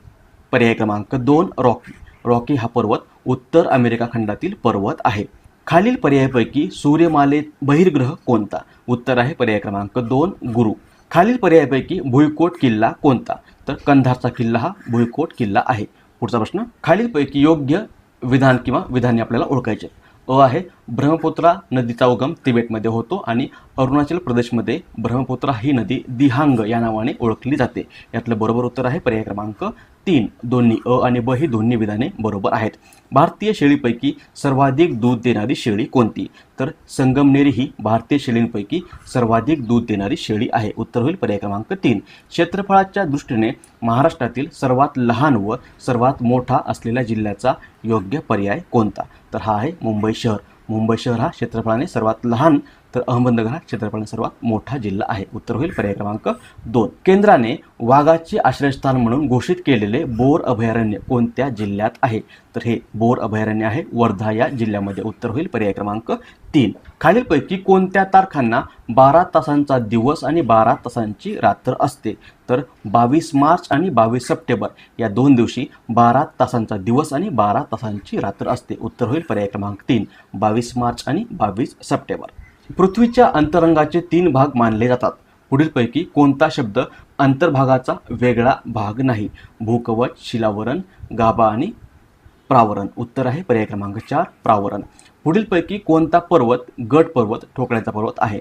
पर्याय क्रमांक 2 रॉकी. रॉकी हा पर्वत उत्तर अमेरिका खंडातील पर्वत आहे. खालील पर्यायापैकी सूर्यमालेत बहिर्ग्रह कोणता? उत्तर आहे पर्याय क्रमांक 2 गुरु. खालील पर्यायापैकी भुईकोट किल्ला कोणता? तर कंधारचा किल्ला हा भुईकोट किल्ला आहे. पुढचा प्रश्न, खालीलपैकी योग्य विधान किंवा विधाने आपल्याला ओळखायचे. अ आहे ब्रह्मपुत्रा नदीचा उगम तिबेटमध्ये होतो आणि अरुणाचल प्रदेशमध्ये ब्रह्मपुत्रा ही नदी दिहांग या नावाने ओळखली जाते. यातलं बरोबर उत्तर आहे पर्याय क्रमांक 3. दोन्ही अ आणि ब ही दोन्ही विधाने बरोबर आहेत. भारतीय शेळीपैकी सर्वाधिक दूध देणारी शेळी कोणती? तर संगमनेरी ही भारतीय शेळींपैकी सर्वाधिक दूध देणारी शेळी आहे. उत्तर होईल पर्याय क्रमांक 3. क्षेत्रफळाच्या दृष्टीने महाराष्ट्रातील सर्वात लहान व सर्वात मोठा असलेल्या जिल्ह्याचा योग्य पर्याय कोणता? तर हा आहे मुंबई शहर. मुंबई शहर हा क्षेत्रफळाने सर्वात लहान, तर अहमदनगर हा क्षेत्रफळाने सर्वात मोठा जिल्हा आहे. उत्तर होईल पर्याय क्रमांक 2. केंद्राने वाघाचे आश्रयस्थान म्हणून घोषित केलेले बोर अभयारण्य कोणत्या जिल्ह्यात आहे? तर हे बोर अभयारण्य आहे वर्धा या जिल्ह्यामध्ये. उत्तर होईल पर्याय क्रमांक 3. खालीलपैकी कोणत्या तारखांना 12 तासांचा दिवस आणि 12 तासांची रात्र असते? तर 22 मार्च आणि 22 सप्टेंबर या 2 दिवशी 12 तासांचा दिवस आणि 12 तासांची रात्र असते. उत्तर होईल पर्याय क्रमांक 3 22 मार्च आणि 22 सप्टेंबर. पृथ्वीच्या अंतरंगाचे 3 भाग मानले जातात. पुढीलपैकी कोणता शब्द अंतर्भागाचा वेगळा भाग नाही? भूकवच, शिलावरण, गाभा आणि प्रावरण. उत्तर आहे पर्याय क्रमांक 4 प्रावरण. पुढीलपैकी कोणता पर्वत गड पर्वत ठोकळ्याचा पर्वत आहे?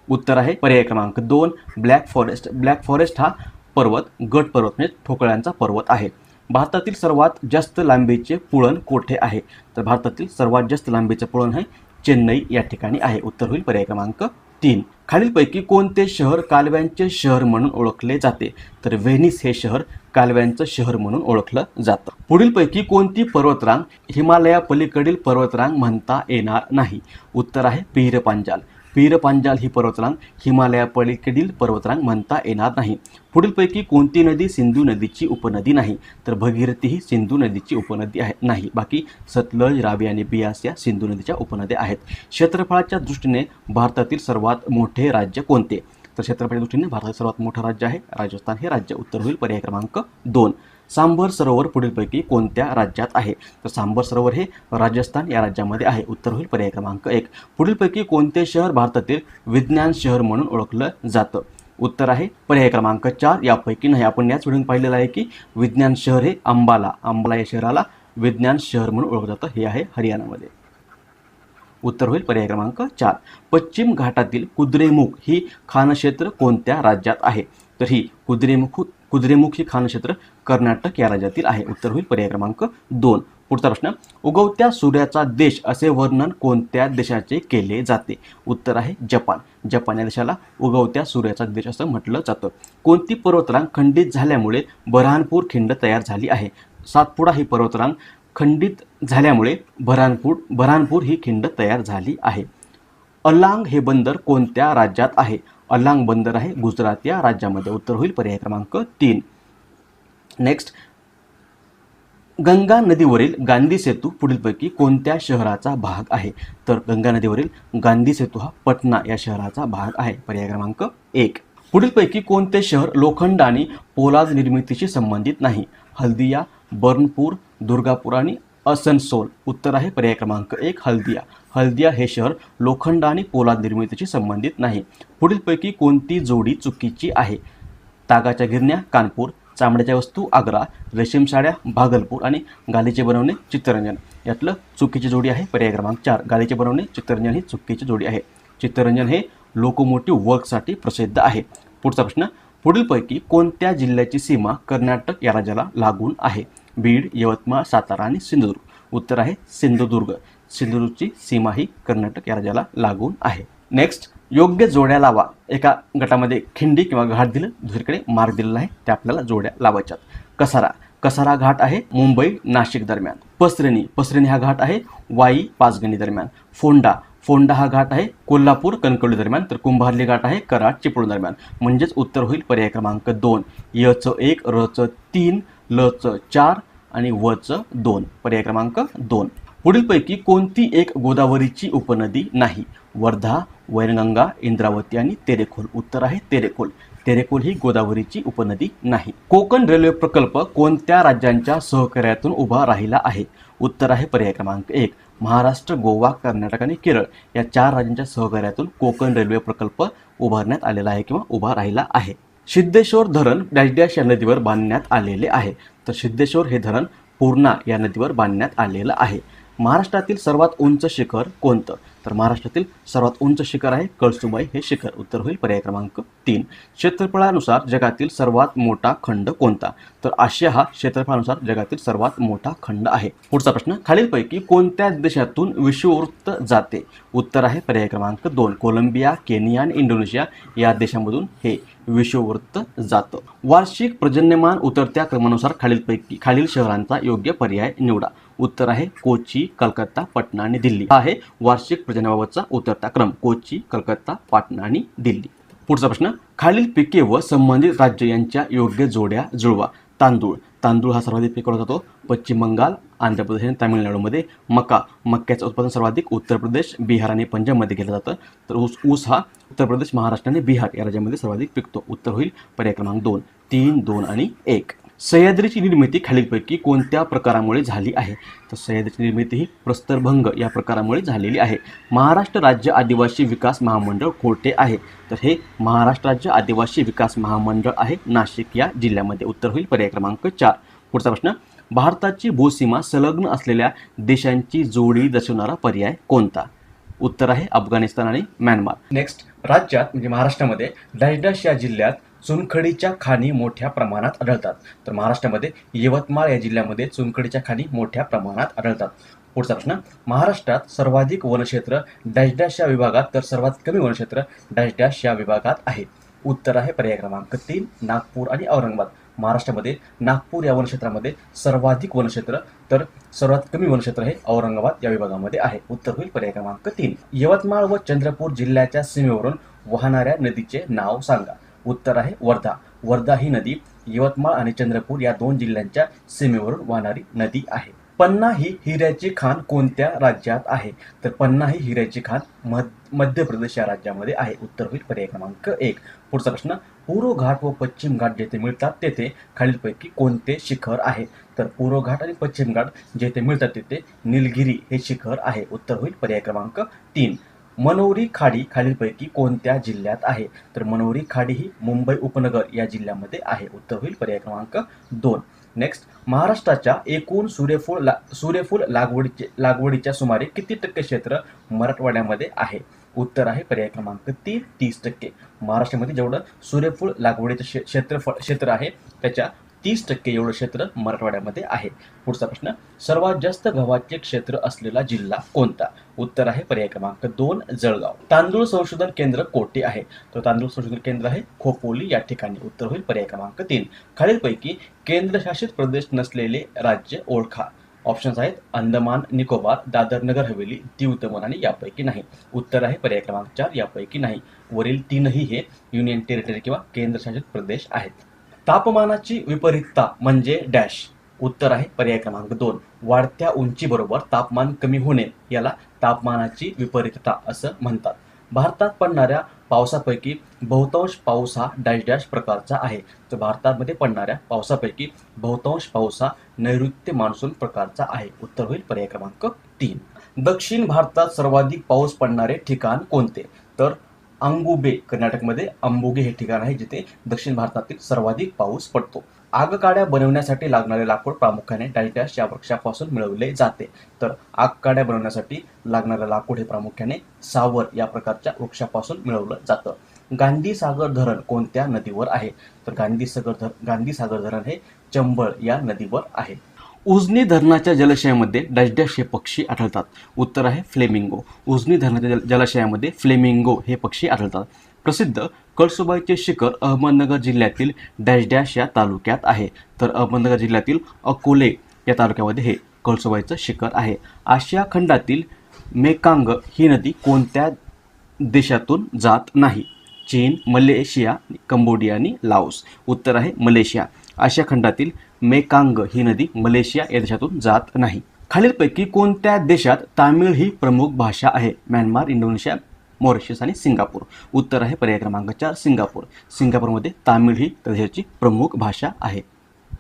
उत्तर आहे पर्याय क्रमांक 2 ब्लॅक फॉरेस्ट. ब्लॅक फॉरेस्ट हा पर्वत गड पर्वत म्हणजे ठोकळ्यांचा पर्वत आहे. भारतातील सर्वात जास्त लांबीचे पुळण कोठे आहे? तर भारतातील सर्वात जास्त लांबीचे पुळण आहे चेन्नई या ठिकाणी आहे. उत्तर होईल पर्याय क्रमांक 3. खालीलपैकी कोणते शहर कालव्यांचे शहर म्हणून ओळखले जाते? तर व्हेनिस हे शहर कालव्यांचं शहर म्हणून ओळखलं जातं. पुढीलपैकी कोणती पर्वतरांग हिमालया पलीकडील पर्वतरांग म्हणता येणार नाही? उत्तर आहे पीर पांजाल. पीरपांजाल ही पर्वतरांग हिमालयापलीकडील पर्वतरांग म्हणता येणार नाही. पुढीलपैकी कोणती नदी सिंधू नदीची उपनदी नाही? तर भगीरथी ही सिंधू नदीची उपनदी आहे नाही. बाकी सतलज, रावी आणि बियास या सिंधू नदीच्या उपनद्या आहेत. क्षेत्रफळाच्या दृष्टीने भारतातील सर्वात मोठे राज्य कोणते? तर क्षेत्रफळाच्या दृष्टीने भारतातील सर्वात मोठं राज्य आहे राजस्थान हे राज्य. उत्तर होईल पर्याय क्रमांक 2. सांबर सरोवर पुढीलपैकी कोणत्या राज्यात आहे? तर सांबर सरोवर हे राजस्थान या राज्यामध्ये आहे. उत्तर होईल पर्याय क्रमांक 1. पुढीलपैकी कोणते शहर भारतातील विज्ञान शहर म्हणून ओळखलं जातं? उत्तर आहे पर्याय क्रमांक 4. यापैकी नाही. आपण याच व्हिडिओत पाहिलेलं आहे की विज्ञान शहर हे अंबाला या शहराला विज्ञान शहर म्हणून ओळखलं जातं. हे आहे हरियाणामध्ये. उत्तर होईल पर्याय क्रमांक 4. पश्चिम घाटातील कुद्रेमुख ही खानक्षेत्र कोणत्या राज्यात आहे? तर ही कुद्रेमुख ही खानक्षेत्र कर्नाटक या राज्यातील आहे. उत्तर होईल पर्याय क्रमांक 2. पुढचा प्रश्न, उगवत्या सूर्याचा देश असे वर्णन कोणत्या देशाचे केले जाते? उत्तर आहे जपान. जपान या देशाला उगवत्या सूर्याचा देश असं म्हटलं जातं. कोणती पर्वतरांग खंडित झाल्यामुळे बऱ्हाणपूर खिंड तयार झाली आहे? सातपुडा ही पर्वतरांग खंडित झाल्यामुळे बऱ्हाणपूर ही खिंड तयार झाली आहे. अलांग हे बंदर कोणत्या राज्यात आहे? अलांग बंदर आहे गुजरात या राज्यामध्ये. उत्तर होईल पर्याय क्रमांक 3. नेक्स्ट, गंगा नदीवरील गांधी सेतू पुढीलपैकी कोणत्या शहराचा भाग आहे? तर गंगा नदीवरील गांधी सेतू हा पटना या शहराचा भाग आहे. पर्याय क्रमांक 1. पुढीलपैकी कोणते शहर लोखंड आणि पोलाद निर्मितीशी संबंधित नाही? हल्दिया, बर्नपूर, दुर्गापूर आणि असनसोल. उत्तर आहे पर्याय क्रमांक 1 हल्दिया. हल्दिया हे शहर लोखंड आणि पोलाद निर्मितीशी संबंधित नाही. पुढीलपैकी कोणती जोडी चुकीची आहे? तागाच्या गिरण्या कानपूर, चामड्याच्या वस्तू आग्रा, रेशीम साड्या भागलपूर आणि गालीचे बनवणे चित्तरंजन. यातलं चुकीची जोडी आहे पर्याय क्रमांक 4. गालीचे बनवणे चित्तरंजन ही चुकीची जोडी आहे. चित्तरंजन हे लोकोमोटिव्ह वर्कसाठी प्रसिद्ध आहे. पुढचा प्रश्न, पुढीलपैकी कोणत्या जिल्ह्याची सीमा कर्नाटक या राज्याला लागून आहे? बीड, यवतमाळ, सातारा आणि सिंधुदुर्ग. उत्तर आहे सिंधुदुर्ग. सिंधुदुर्गची सीमा ही कर्नाटक या राज्याला लागून आहे. नेक्स्ट, योग्य जोड्या लावा. एका गटामध्ये खिंडी किंवा घाट दिलं, दुसरीकडे मार्ग दिलेला आहे, त्या आपल्याला जोड्या लावायच्यात. कसारा घाट आहे मुंबई नाशिक दरम्यान. पसरणी हा घाट आहे वाई पाचगणी दरम्यान. फोंडा हा घाट आहे कोल्हापूर कणकवली दरम्यान. तर कुंभारली घाट आहे कराड चिपळूण दरम्यान. म्हणजेच उत्तर होईल पर्याय क्रमांक 2. यचं 1, रचं 3, लचं 4 आणि वचं 2. पर्याय क्रमांक 2. पुढीलपैकी कोणती एक गोदावरीची उपनदी नाही? वर्धा, वैनगंगा, इंद्रावती आणि तेरेखोल. उत्तर आहे तेरेखोल. तेरेखोल ही गोदावरीची उपनदी नाही. कोकण रेल्वे प्रकल्प कोणत्या राज्यांच्या सहकार्यातून उभा राहिला आहे? उत्तर आहे पर्याय क्रमांक 1 महाराष्ट्र, गोवा, कर्नाटक आणि केरळ या 4 राज्यांच्या सहकार्यातून कोकण रेल्वे प्रकल्प उभारण्यात आलेला आहे किंवा उभा राहिला आहे. सिद्धेश्वर धरण डॅश या नदीवर बांधण्यात आलेले आहे. तर सिद्धेश्वर हे धरण पूर्णा या नदीवर बांधण्यात आलेलं आहे. महाराष्ट्रातील सर्वात उंच शिखर कोणतं? तर महाराष्ट्रातील सर्वात उंच शिखर आहे कळसुबाई हे शिखर. उत्तर होईल पर्याय क्रमांक 3. क्षेत्रफळानुसार जगातील सर्वात मोठा खंड कोणता? तर आशिया हा क्षेत्रफळानुसार जगातील सर्वात मोठा खंड आहे. पुढचा प्रश्न, खालीलपैकी कोणत्या देशातून विषुववृत्त जाते? उत्तर आहे पर्याय क्रमांक 2 कोलंबिया, केनिया आणि इंडोनेशिया या देशांमधून हे विषुववृत्त जातं. वार्षिक पर्जन्यमान उतरत्या क्रमानुसार खालील शहरांचा योग्य पर्याय निवडा. उत्तर आहे कोची, कलकत्ता, पटना आणि दिल्ली. हा आहे वार्षिक पर्जन्यमानाचा उतरता क्रम. कोची, कलकत्ता, पाटणा आणि दिल्ली. पुढचा प्रश्न, खालील पिके व संबंधित राज्य यांच्या योग्य जोड्या जुळवा. तांदूळ हा सर्वाधिक पिकवला जातो पश्चिम बंगाल, आंध्र प्रदेश आणि तामिळनाडूमध्ये. मक्याचं उत्पादन सर्वाधिक उत्तर प्रदेश, बिहार आणि पंजाबमध्ये केलं जातं. तर ऊस हा उत्तर प्रदेश, महाराष्ट्र आणि बिहार या राज्यामध्ये सर्वाधिक पिकतो. उत्तर होईल पर्याय क्रमांक 2 3, 2 आणि 1. सह्याद्रीची निर्मिती खालीलपैकी कोणत्या प्रकारामुळे झाली आहे? तर सह्याद्रीची निर्मिती ही प्रस्तरभंग या प्रकारामुळे झालेली आहे. महाराष्ट्र राज्य आदिवासी विकास महामंडळ कोठे आहे? तर हे महाराष्ट्र राज्य आदिवासी विकास महामंडळ आहे नाशिक या जिल्ह्यामध्ये. उत्तर होईल पर्याय क्रमांक 4. पुढचा प्रश्न, भारताची भूसीमा संलग्न असलेल्या देशांची जोडी दर्शवणारा पर्याय कोणता? उत्तर आहे अफगाणिस्तान आणि म्यानमार. नेक्स्ट, राज्यात म्हणजे महाराष्ट्रामध्ये डॅश या जिल्ह्यात चुनखडीच्या खाणी मोठ्या प्रमाणात आढळतात. तर महाराष्ट्रामध्ये यवतमाळ या जिल्ह्यामध्ये चुनखडीच्या खाणी मोठ्या प्रमाणात आढळतात. पुढचा प्रश्न, महाराष्ट्रात सर्वाधिक वनक्षेत्र डॅश या विभागात तर सर्वात कमी वनक्षेत्र डॅश या विभागात आहे. उत्तर आहे पर्याय क्रमांक 3 नागपूर आणि औरंगाबाद. महाराष्ट्रामध्ये नागपूर या वनक्षेत्रामध्ये सर्वाधिक वनक्षेत्र तर सर्वात कमी वनक्षेत्र हे औरंगाबाद या विभागामध्ये आहे. उत्तर होईल पर्याय क्रमांक 3. यवतमाळ व चंद्रपूर जिल्ह्याच्या सीमेवरून वाहणाऱ्या नदीचे नाव सांगा. उत्तर आहे वर्धा. वर्धा ही नदी यवतमाळ आणि चंद्रपूर या 2 जिल्ह्यांच्या सीमेवरून वाहणारी नदी आहे. पन्ना ही हिऱ्याची खाण कोणत्या राज्यात आहे. तर पन्ना ही हिऱ्याची खाण मध्य प्रदेश या राज्यामध्ये आहे. उत्तर होईल पर्याय क्रमांक 1. पुढचा प्रश्न, पूर्व घाट व पश्चिम घाट जेथे मिळतात तेथे खालीलपैकी कोणते शिखर आहे. तर पूर्व घाट आणि पश्चिम घाट जेथे मिळतात तेथे निलगिरी हे शिखर आहे. उत्तर होईल पर्याय क्रमांक 3. मनोरी खाडी खालीलपैकी कोणत्या जिल्ह्यात आहे. तर मनोरी खाडी ही मुंबई उपनगर या जिल्ह्यामध्ये आहे. उत्तर होईल पर्याय क्रमांक 2. नेक्स्ट, महाराष्ट्राच्या एकूण सूर्यफूल लागवडीच्या सुमारे किती टक्के क्षेत्र मराठवाड्यामध्ये आहे. उत्तर आहे पर्याय क्रमांक 3 30%. महाराष्ट्रामध्ये जेवढं सूर्यफूल लागवडीचं क्षेत्र आहे त्याच्या 30% एवढं क्षेत्र मराठवाड्यामध्ये आहे. पुढचा प्रश्न, सर्वात जास्त गव्हाचे क्षेत्र असलेला जिल्हा कोणता. उत्तर आहे पर्याय क्रमांक 2 जळगाव. तांदूळ संशोधन केंद्र कोठे आहे. तर तांदूळ संशोधन केंद्र आहे खोपोली या ठिकाणी. उत्तर होईल पर्याय क्रमांक 3. खालीलपैकी केंद्रशासित प्रदेश नसलेले राज्य ओळखा. ऑप्शन्स आहेत अंदमान निकोबार, दादर नगर हवेली, दीव दमण आणि यापैकी नाही. उत्तर आहे पर्याय क्रमांक 4 यापैकी नाही. वरील 3ही हे युनियन टेरिटरी किंवा केंद्रशासित प्रदेश आहेत. तापमानाची विपरीतता म्हणजे डॅश. उत्तर आहे पर्याय क्रमांक 2 वाढत्या उंचीबरोबर तापमान कमी होणे याला तापमानाची विपरीतता असं म्हणतात. भारतात पडणाऱ्या पावसापैकी बहुतांश पाऊस हा डॅश डॅश प्रकारचा आहे. तर भारतामध्ये पडणाऱ्या पावसापैकी बहुतांश पाऊस हा नैऋत्य मान्सून प्रकारचा आहे. उत्तर होईल पर्याय क्रमांक 3. दक्षिण भारतात सर्वाधिक पाऊस पडणारे ठिकाण कोणते. तर अंगुबे कर्नाटकमध्ये अंबुगे हे ठिकाण आहे जिथे दक्षिण भारतातील सर्वाधिक पाऊस पडतो. आगकाड्या बनवण्यासाठी लागणारे लाकूड प्रामुख्याने डॅश डॅश या वृक्षापासून मिळवले जाते. तर आगकाड्या बनवण्यासाठी लागणारे लाकूड हे प्रामुख्याने सावर या प्रकारच्या वृक्षापासून मिळवलं जातं. गांधी सागर धरण कोणत्या नदीवर आहे. तर गांधी सागर धरण हे चंबळ या नदीवर आहे. उजनी धरणाच्या जलाशयामध्ये डॅश डॅश हे पक्षी आढळतात. उत्तर आहे फ्लेमिंगो. उजनी धरणाच्या जलाशयामध्ये फ्लेमिंगो हे पक्षी आढळतात. प्रसिद्ध कळसुबाईचे शिखर अहमदनगर जिल्ह्यातील डॅश डॅश या तालुक्यात आहे. तर अहमदनगर जिल्ह्यातील अकोले या तालुक्यामध्ये हे कळसुबाईचं शिखर आहे. आशिया खंडातील मेकांग ही नदी कोणत्या देशातून जात नाही. चीन, मलेशिया, कंबोडिया आणि लाओस. उत्तर आहे मलेशिया. आशिया खंडातील मेकांग ही नदी मलेशिया या देशातून जात नाही. खालीलपैकी कोणत्या देशात तामिळ ही प्रमुख भाषा आहे. म्यानमार, इंडोनेशिया, मॉरिशस आणि सिंगापूर. उत्तर आहे पर्याय क्रमांक 4 सिंगापूर. सिंगापूरमध्ये तामिळ ही त्या देशाची प्रमुख भाषा आहे.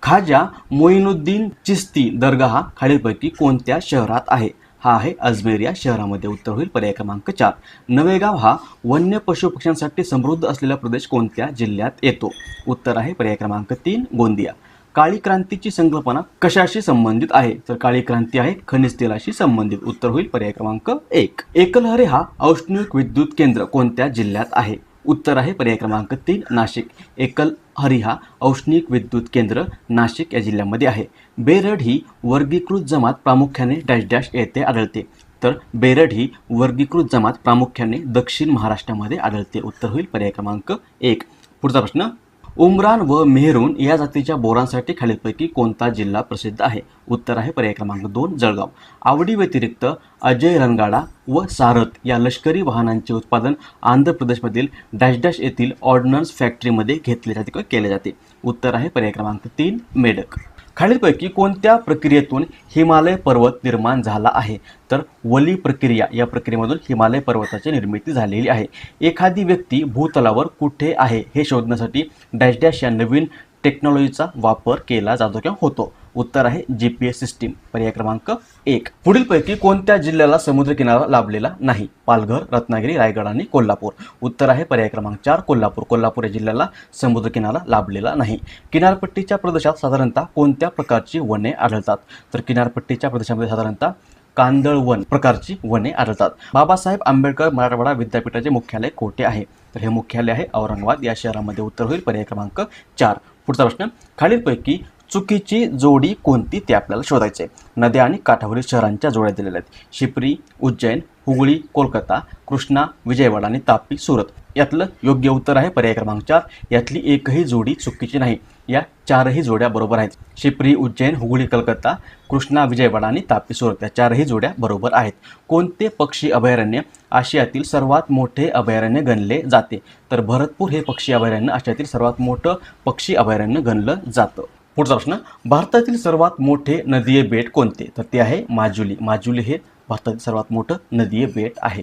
खाजा मोइनुद्दीन चिश्ती दर्गा खालीलपैकी कोणत्या शहरात आहे. हा आहे अजमेर या शहरामध्ये. उत्तर होईल पर्याय क्रमांक 4. नवेगाव हा वन्य पशु पक्ष्यांसाठी समृद्ध असलेला प्रदेश कोणत्या जिल्ह्यात येतो. उत्तर आहे पर्याय क्रमांक 3 गोंदिया. काळी क्रांतीची संकल्पना कशाशी संबंधित आहे. तर काळी क्रांती आहे खनिज तेलाशी संबंधित. उत्तर होईल पर्याय क्रमांक 1. एकलहरे हा औष्णिक विद्युत केंद्र कोणत्या जिल्ह्यात आहे. उत्तर आहे पर्याय क्रमांक 3 नाशिक. एकलहरी हा औष्णिक विद्युत केंद्र नाशिक या जिल्ह्यामध्ये आहे. बेरड ही वर्गीकृत जमात प्रामुख्याने डॅश डॅश येथे आढळते. तर बेरड ही वर्गीकृत जमात प्रामुख्याने दक्षिण महाराष्ट्रामध्ये आढळते. उत्तर होईल पर्याय क्रमांक 1. पुढचा प्रश्न, उमरान व मेहरून या जातीच्या बोरांसाठी खालीलपैकी कोणता जिल्हा प्रसिद्ध आहे. उत्तर आहे पर्याय क्रमांक 2 जळगाव. आवडी व्यतिरिक्त अजय रणगाडा व सारथ या लष्करी वाहनांचे उत्पादन आंध्र प्रदेशमधील डॅश डॅश येथील ऑर्डनन्स फॅक्टरीमध्ये घेतले जाते किंवा केले जाते. उत्तर आहे पर्याय क्रमांक 3 मेडक. खालीलपैकी कोणत्या प्रक्रियेतून हिमालय पर्वत निर्माण झाला आहे. तर वली प्रक्रिया या प्रक्रियेमधून हिमालय पर्वताची निर्मिती झालेली आहे. एखादी व्यक्ती भूतलावर कुठे आहे हे शोधण्यासाठी डॅश डॅश या नवीन टेक्नॉलॉजीचा वापर केला जातो किंवा होतो. उत्तर आहे GPS सिस्टीम. पर्याय क्रमांक 1. पुढीलपैकी कोणत्या जिल्ह्याला समुद्रकिनारा लाभलेला नाही. पालघर, रत्नागिरी, रायगड आणि कोल्हापूर. उत्तर आहे पर्याय क्रमांक 4 कोल्हापूर. कोल्हापूर या जिल्ह्याला समुद्रकिनारा लाभलेला नाही. किनारपट्टीच्या प्रदेशात साधारणतः कोणत्या प्रकारची वने आढळतात. तर किनारपट्टीच्या प्रदेशामध्ये साधारणतः कांदळवन प्रकारची वने आढळतात. बाबासाहेब आंबेडकर मराठवाडा विद्यापीठाचे मुख्यालय कोठे आहे. तर हे मुख्यालय आहे औरंगाबाद या शहरामध्ये. उत्तर होईल पर्याय क्रमांक 4. पुढचा प्रश्न, खालीलपैकी चुकीची जोडी कोणती ते आपल्याला शोधायचे. नद्या आणि काठावरील शहरांच्या जोड्या दिलेल्या आहेत. शिप्री, उज्जैन, हुगळी, कोलकाता, कृष्णा, विजयवाडा आणि तापी, सुरत. यातलं योग्य उत्तर आहे पर्याय क्रमांक 4. यातली एकही जोडी चुकीची नाही. या चारही जोड्या बरोबर आहेत. शिप्री, उज्जैन, हुगळी, कलकत्ता, कृष्णा, विजयवाडा आणि तापी, सुरत या चारही जोड्या बरोबर आहेत. कोणते पक्षी अभयारण्य आशियातील सर्वात मोठे अभयारण्य गणले जाते? तर भरतपूर हे पक्षी अभयारण्य आशियातील सर्वात मोठं पक्षी अभयारण्य गणलं जातं. पुढचा प्रश्न, भारतातील सर्वात मोठे नदीय बेट कोणते? तर ते आहे माजुली. माजुली हे भारतातील सर्वात मोठं नदीय बेट आहे.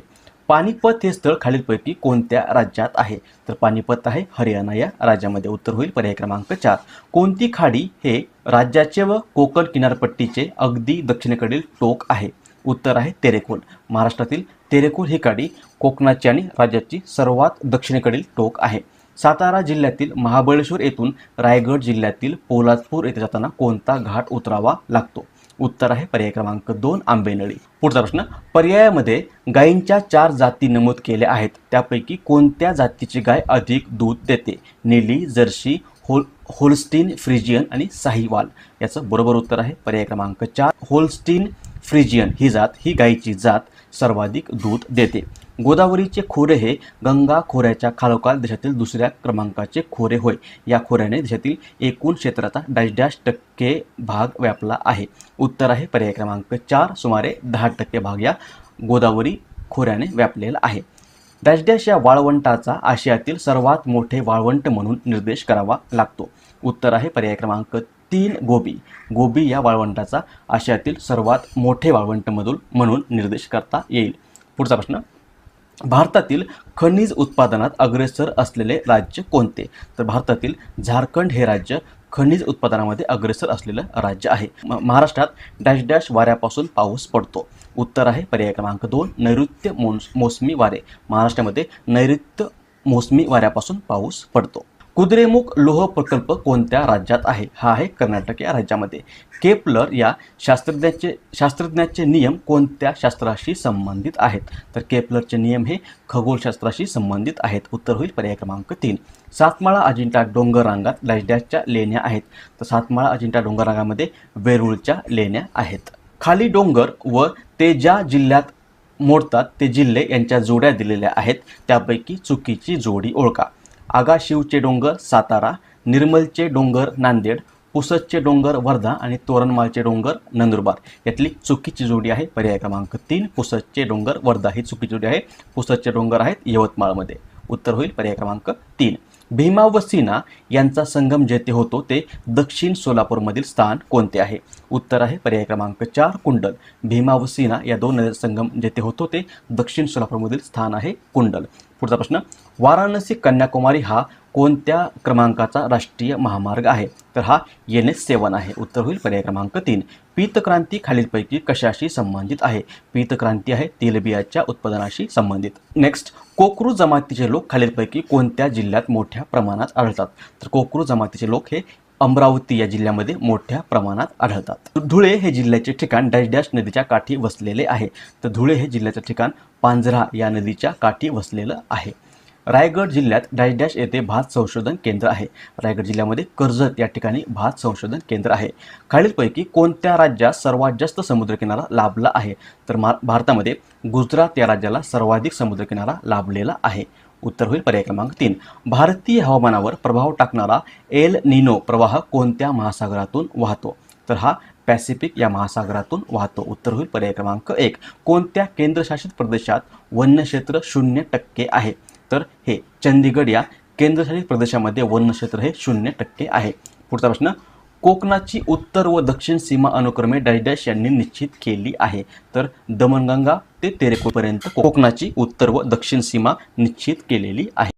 पानिपत हे स्थळ खालीलपैकी कोणत्या राज्यात आहे? तर पानिपत आहे हरियाणा या राज्यामध्ये. उत्तर होईल पर्याय क्रमांक 4. कोणती खाडी हे राज्याचे व कोकण किनारपट्टीचे अगदी दक्षिणेकडील टोक आहे? उत्तर आहे तेरेखोल. महाराष्ट्रातील तेरेखोल ही खाडी कोकणाची आणि राज्याची सर्वात दक्षिणेकडील टोक आहे. सातारा जिल्ह्यातील महाबळेश्वर येथून रायगड जिल्ह्यातील पोलादपूर येथे जाताना कोणता घाट उतरावा लागतो? उत्तर आहे पर्याय क्रमांक 2 आंबेनळी. पुढचा प्रश्न, पर्यायामध्ये गायींच्या 4 जाती नमूद केल्या आहेत. त्यापैकी कोणत्या जातीची गाय अधिक दूध देते? नीली, जर्सी, होल्स्टीन फ्रिजियन आणि साहिवाल. याचं बरोबर उत्तर आहे पर्याय क्रमांक 4 होल्स्टीन फ्रिजियन ही गायीची जात सर्वाधिक दूध देते. गोदावरीचे खोरे हे गंगा खोऱ्याच्या खालोखाल देशातील दुसऱ्या क्रमांकाचे खोरे होय. या खोऱ्याने देशातील एकूण क्षेत्राचा -% भाग व्यापला आहे. उत्तर आहे पर्याय क्रमांक 4 सुमारे 10% भाग या गोदावरी खोऱ्याने व्यापलेला आहे. डॅश या वाळवंटाचा आशियातील सर्वात मोठे वाळवंट म्हणून निर्देश करावा लागतो. उत्तर आहे पर्याय क्रमांक 3 गोबी. गोबी या वाळवंटाचा आशियातील सर्वात मोठे वाळवंट म्हणून निर्देश करता येईल. पुढचा प्रश्न, भारतातील खनिज उत्पादनात अग्रेसर असलेले राज्य कोणते? तर भारतातील झारखंड हे राज्य खनिज उत्पादनामध्ये अग्रेसर असलेलं राज्य आहे. महाराष्ट्रात डॅश वाऱ्यापासून पाऊस पडतो. उत्तर आहे पर्याय क्रमांक 2 नैऋत्य मोसमी वारे. महाराष्ट्रामध्ये नैऋत्य मोसमी वाऱ्यापासून पाऊस पडतो. कुद्रेमुख लोह प्रकल्प कोणत्या राज्यात आहे? हा आहे कर्नाटक या राज्यामध्ये. केपलर या शास्त्रज्ञाचे नियम कोणत्या शास्त्राशी संबंधित आहेत? तर केपलरचे नियम हे खगोलशास्त्राशी संबंधित आहेत. उत्तर होईल पर्याय क्रमांक 3. सातमाळा अजिंठा डोंगर रांगात डॅशच्या लेण्या आहेत. तर सातमाळा अजिंठा डोंगर रांगामध्ये वेरूळच्या लेण्या आहेत. खाली डोंगर व ते ज्या जिल्ह्यात मोडतात ते जिल्हे यांच्या जोड्या दिलेल्या आहेत. त्यापैकी चुकीची जोडी ओळखा. आगाशिवचे डोंगर सातारा, निर्मलचे डोंगर नांदेड, पुसदचे डोंगर वर्धा आणि तोरणमाळचे डोंगर नंदुरबार. यातली चुकीची जोडी आहे पर्याय क्रमांक 3 पुसदचे डोंगर वर्धा ही चुकीची जोडी आहे. पुसदचे डोंगर आहेत यवतमाळमध्ये. उत्तर होईल पर्याय क्रमांक 3. भीमा व सीना यांचा संगम जेथे होतो ते दक्षिण सोलापूरमधील स्थान कोणते आहे? उत्तर आहे पर्याय क्रमांक 4 कुंडल. भीमा व सीना या दोन नद्यांचा संगम जेथे होतो ते दक्षिण सोलापूरमधील स्थान आहे कुंडल. पुढचा प्रश्न, वाराणसी कन्याकुमारी हा कोणत्या क्रमांकाचा राष्ट्रीय महामार्ग आहे? तर हा NH7 आहे. उत्तर होईल पर्याय क्रमांक 3. पीतक्रांती खालीलपैकी कशाशी संबंधित आहे? पीतक्रांती आहे तेलबियाच्या उत्पादनाशी संबंधित. नेक्स्ट, कोकरू जमातीचे लोक खालीलपैकी कोणत्या जिल्ह्यात मोठ्या प्रमाणात आढळतात? तर कोकरू जमातीचे लोक हे अमरावती या जिल्ह्यामध्ये मोठ्या प्रमाणात आढळतात. धुळे हे जिल्ह्याचे ठिकाण डॅश नदीच्या काठी वसलेले आहे. तर धुळे हे जिल्ह्याचे ठिकाण पांझरा या नदीच्या काठी वसलेलं आहे. रायगड जिल्ह्यात डॅश येथे भात संशोधन केंद्र आहे. रायगड जिल्ह्यामध्ये कर्जत या ठिकाणी भात संशोधन केंद्र आहे. खालीलपैकी कोणत्या राज्यात सर्वात जास्त समुद्रकिनारा लाभला आहे? तर भारतामध्ये गुजरात या राज्याला सर्वाधिक समुद्रकिनारा लाभलेला आहे. उत्तर होईल पर्याय क्रमांक 3. भारतीय हवामानावर प्रभाव टाकणारा एल निनो प्रवाह कोणत्या महासागरातून वाहतो? तर हा पॅसिफिक या महासागरातून वाहतो. उत्तर होईल पर्याय क्रमांक 1. कोणत्या केंद्रशासित प्रदेशात वन्यक्षेत्र 0% आहे? तर हे चंदीगड या केंद्रशासित प्रदेशामध्ये वन्यक्षेत्र हे 0% आहे. पुढचा प्रश्न, कोकणाची उत्तर व दक्षिण सीमा अनुक्रमे डॅश यांनी निश्चित केली आहे. तर दमणगंगा ते तेरेखोलपर्यंत कोकणाची उत्तर व दक्षिण सीमा निश्चित केलेली आहे.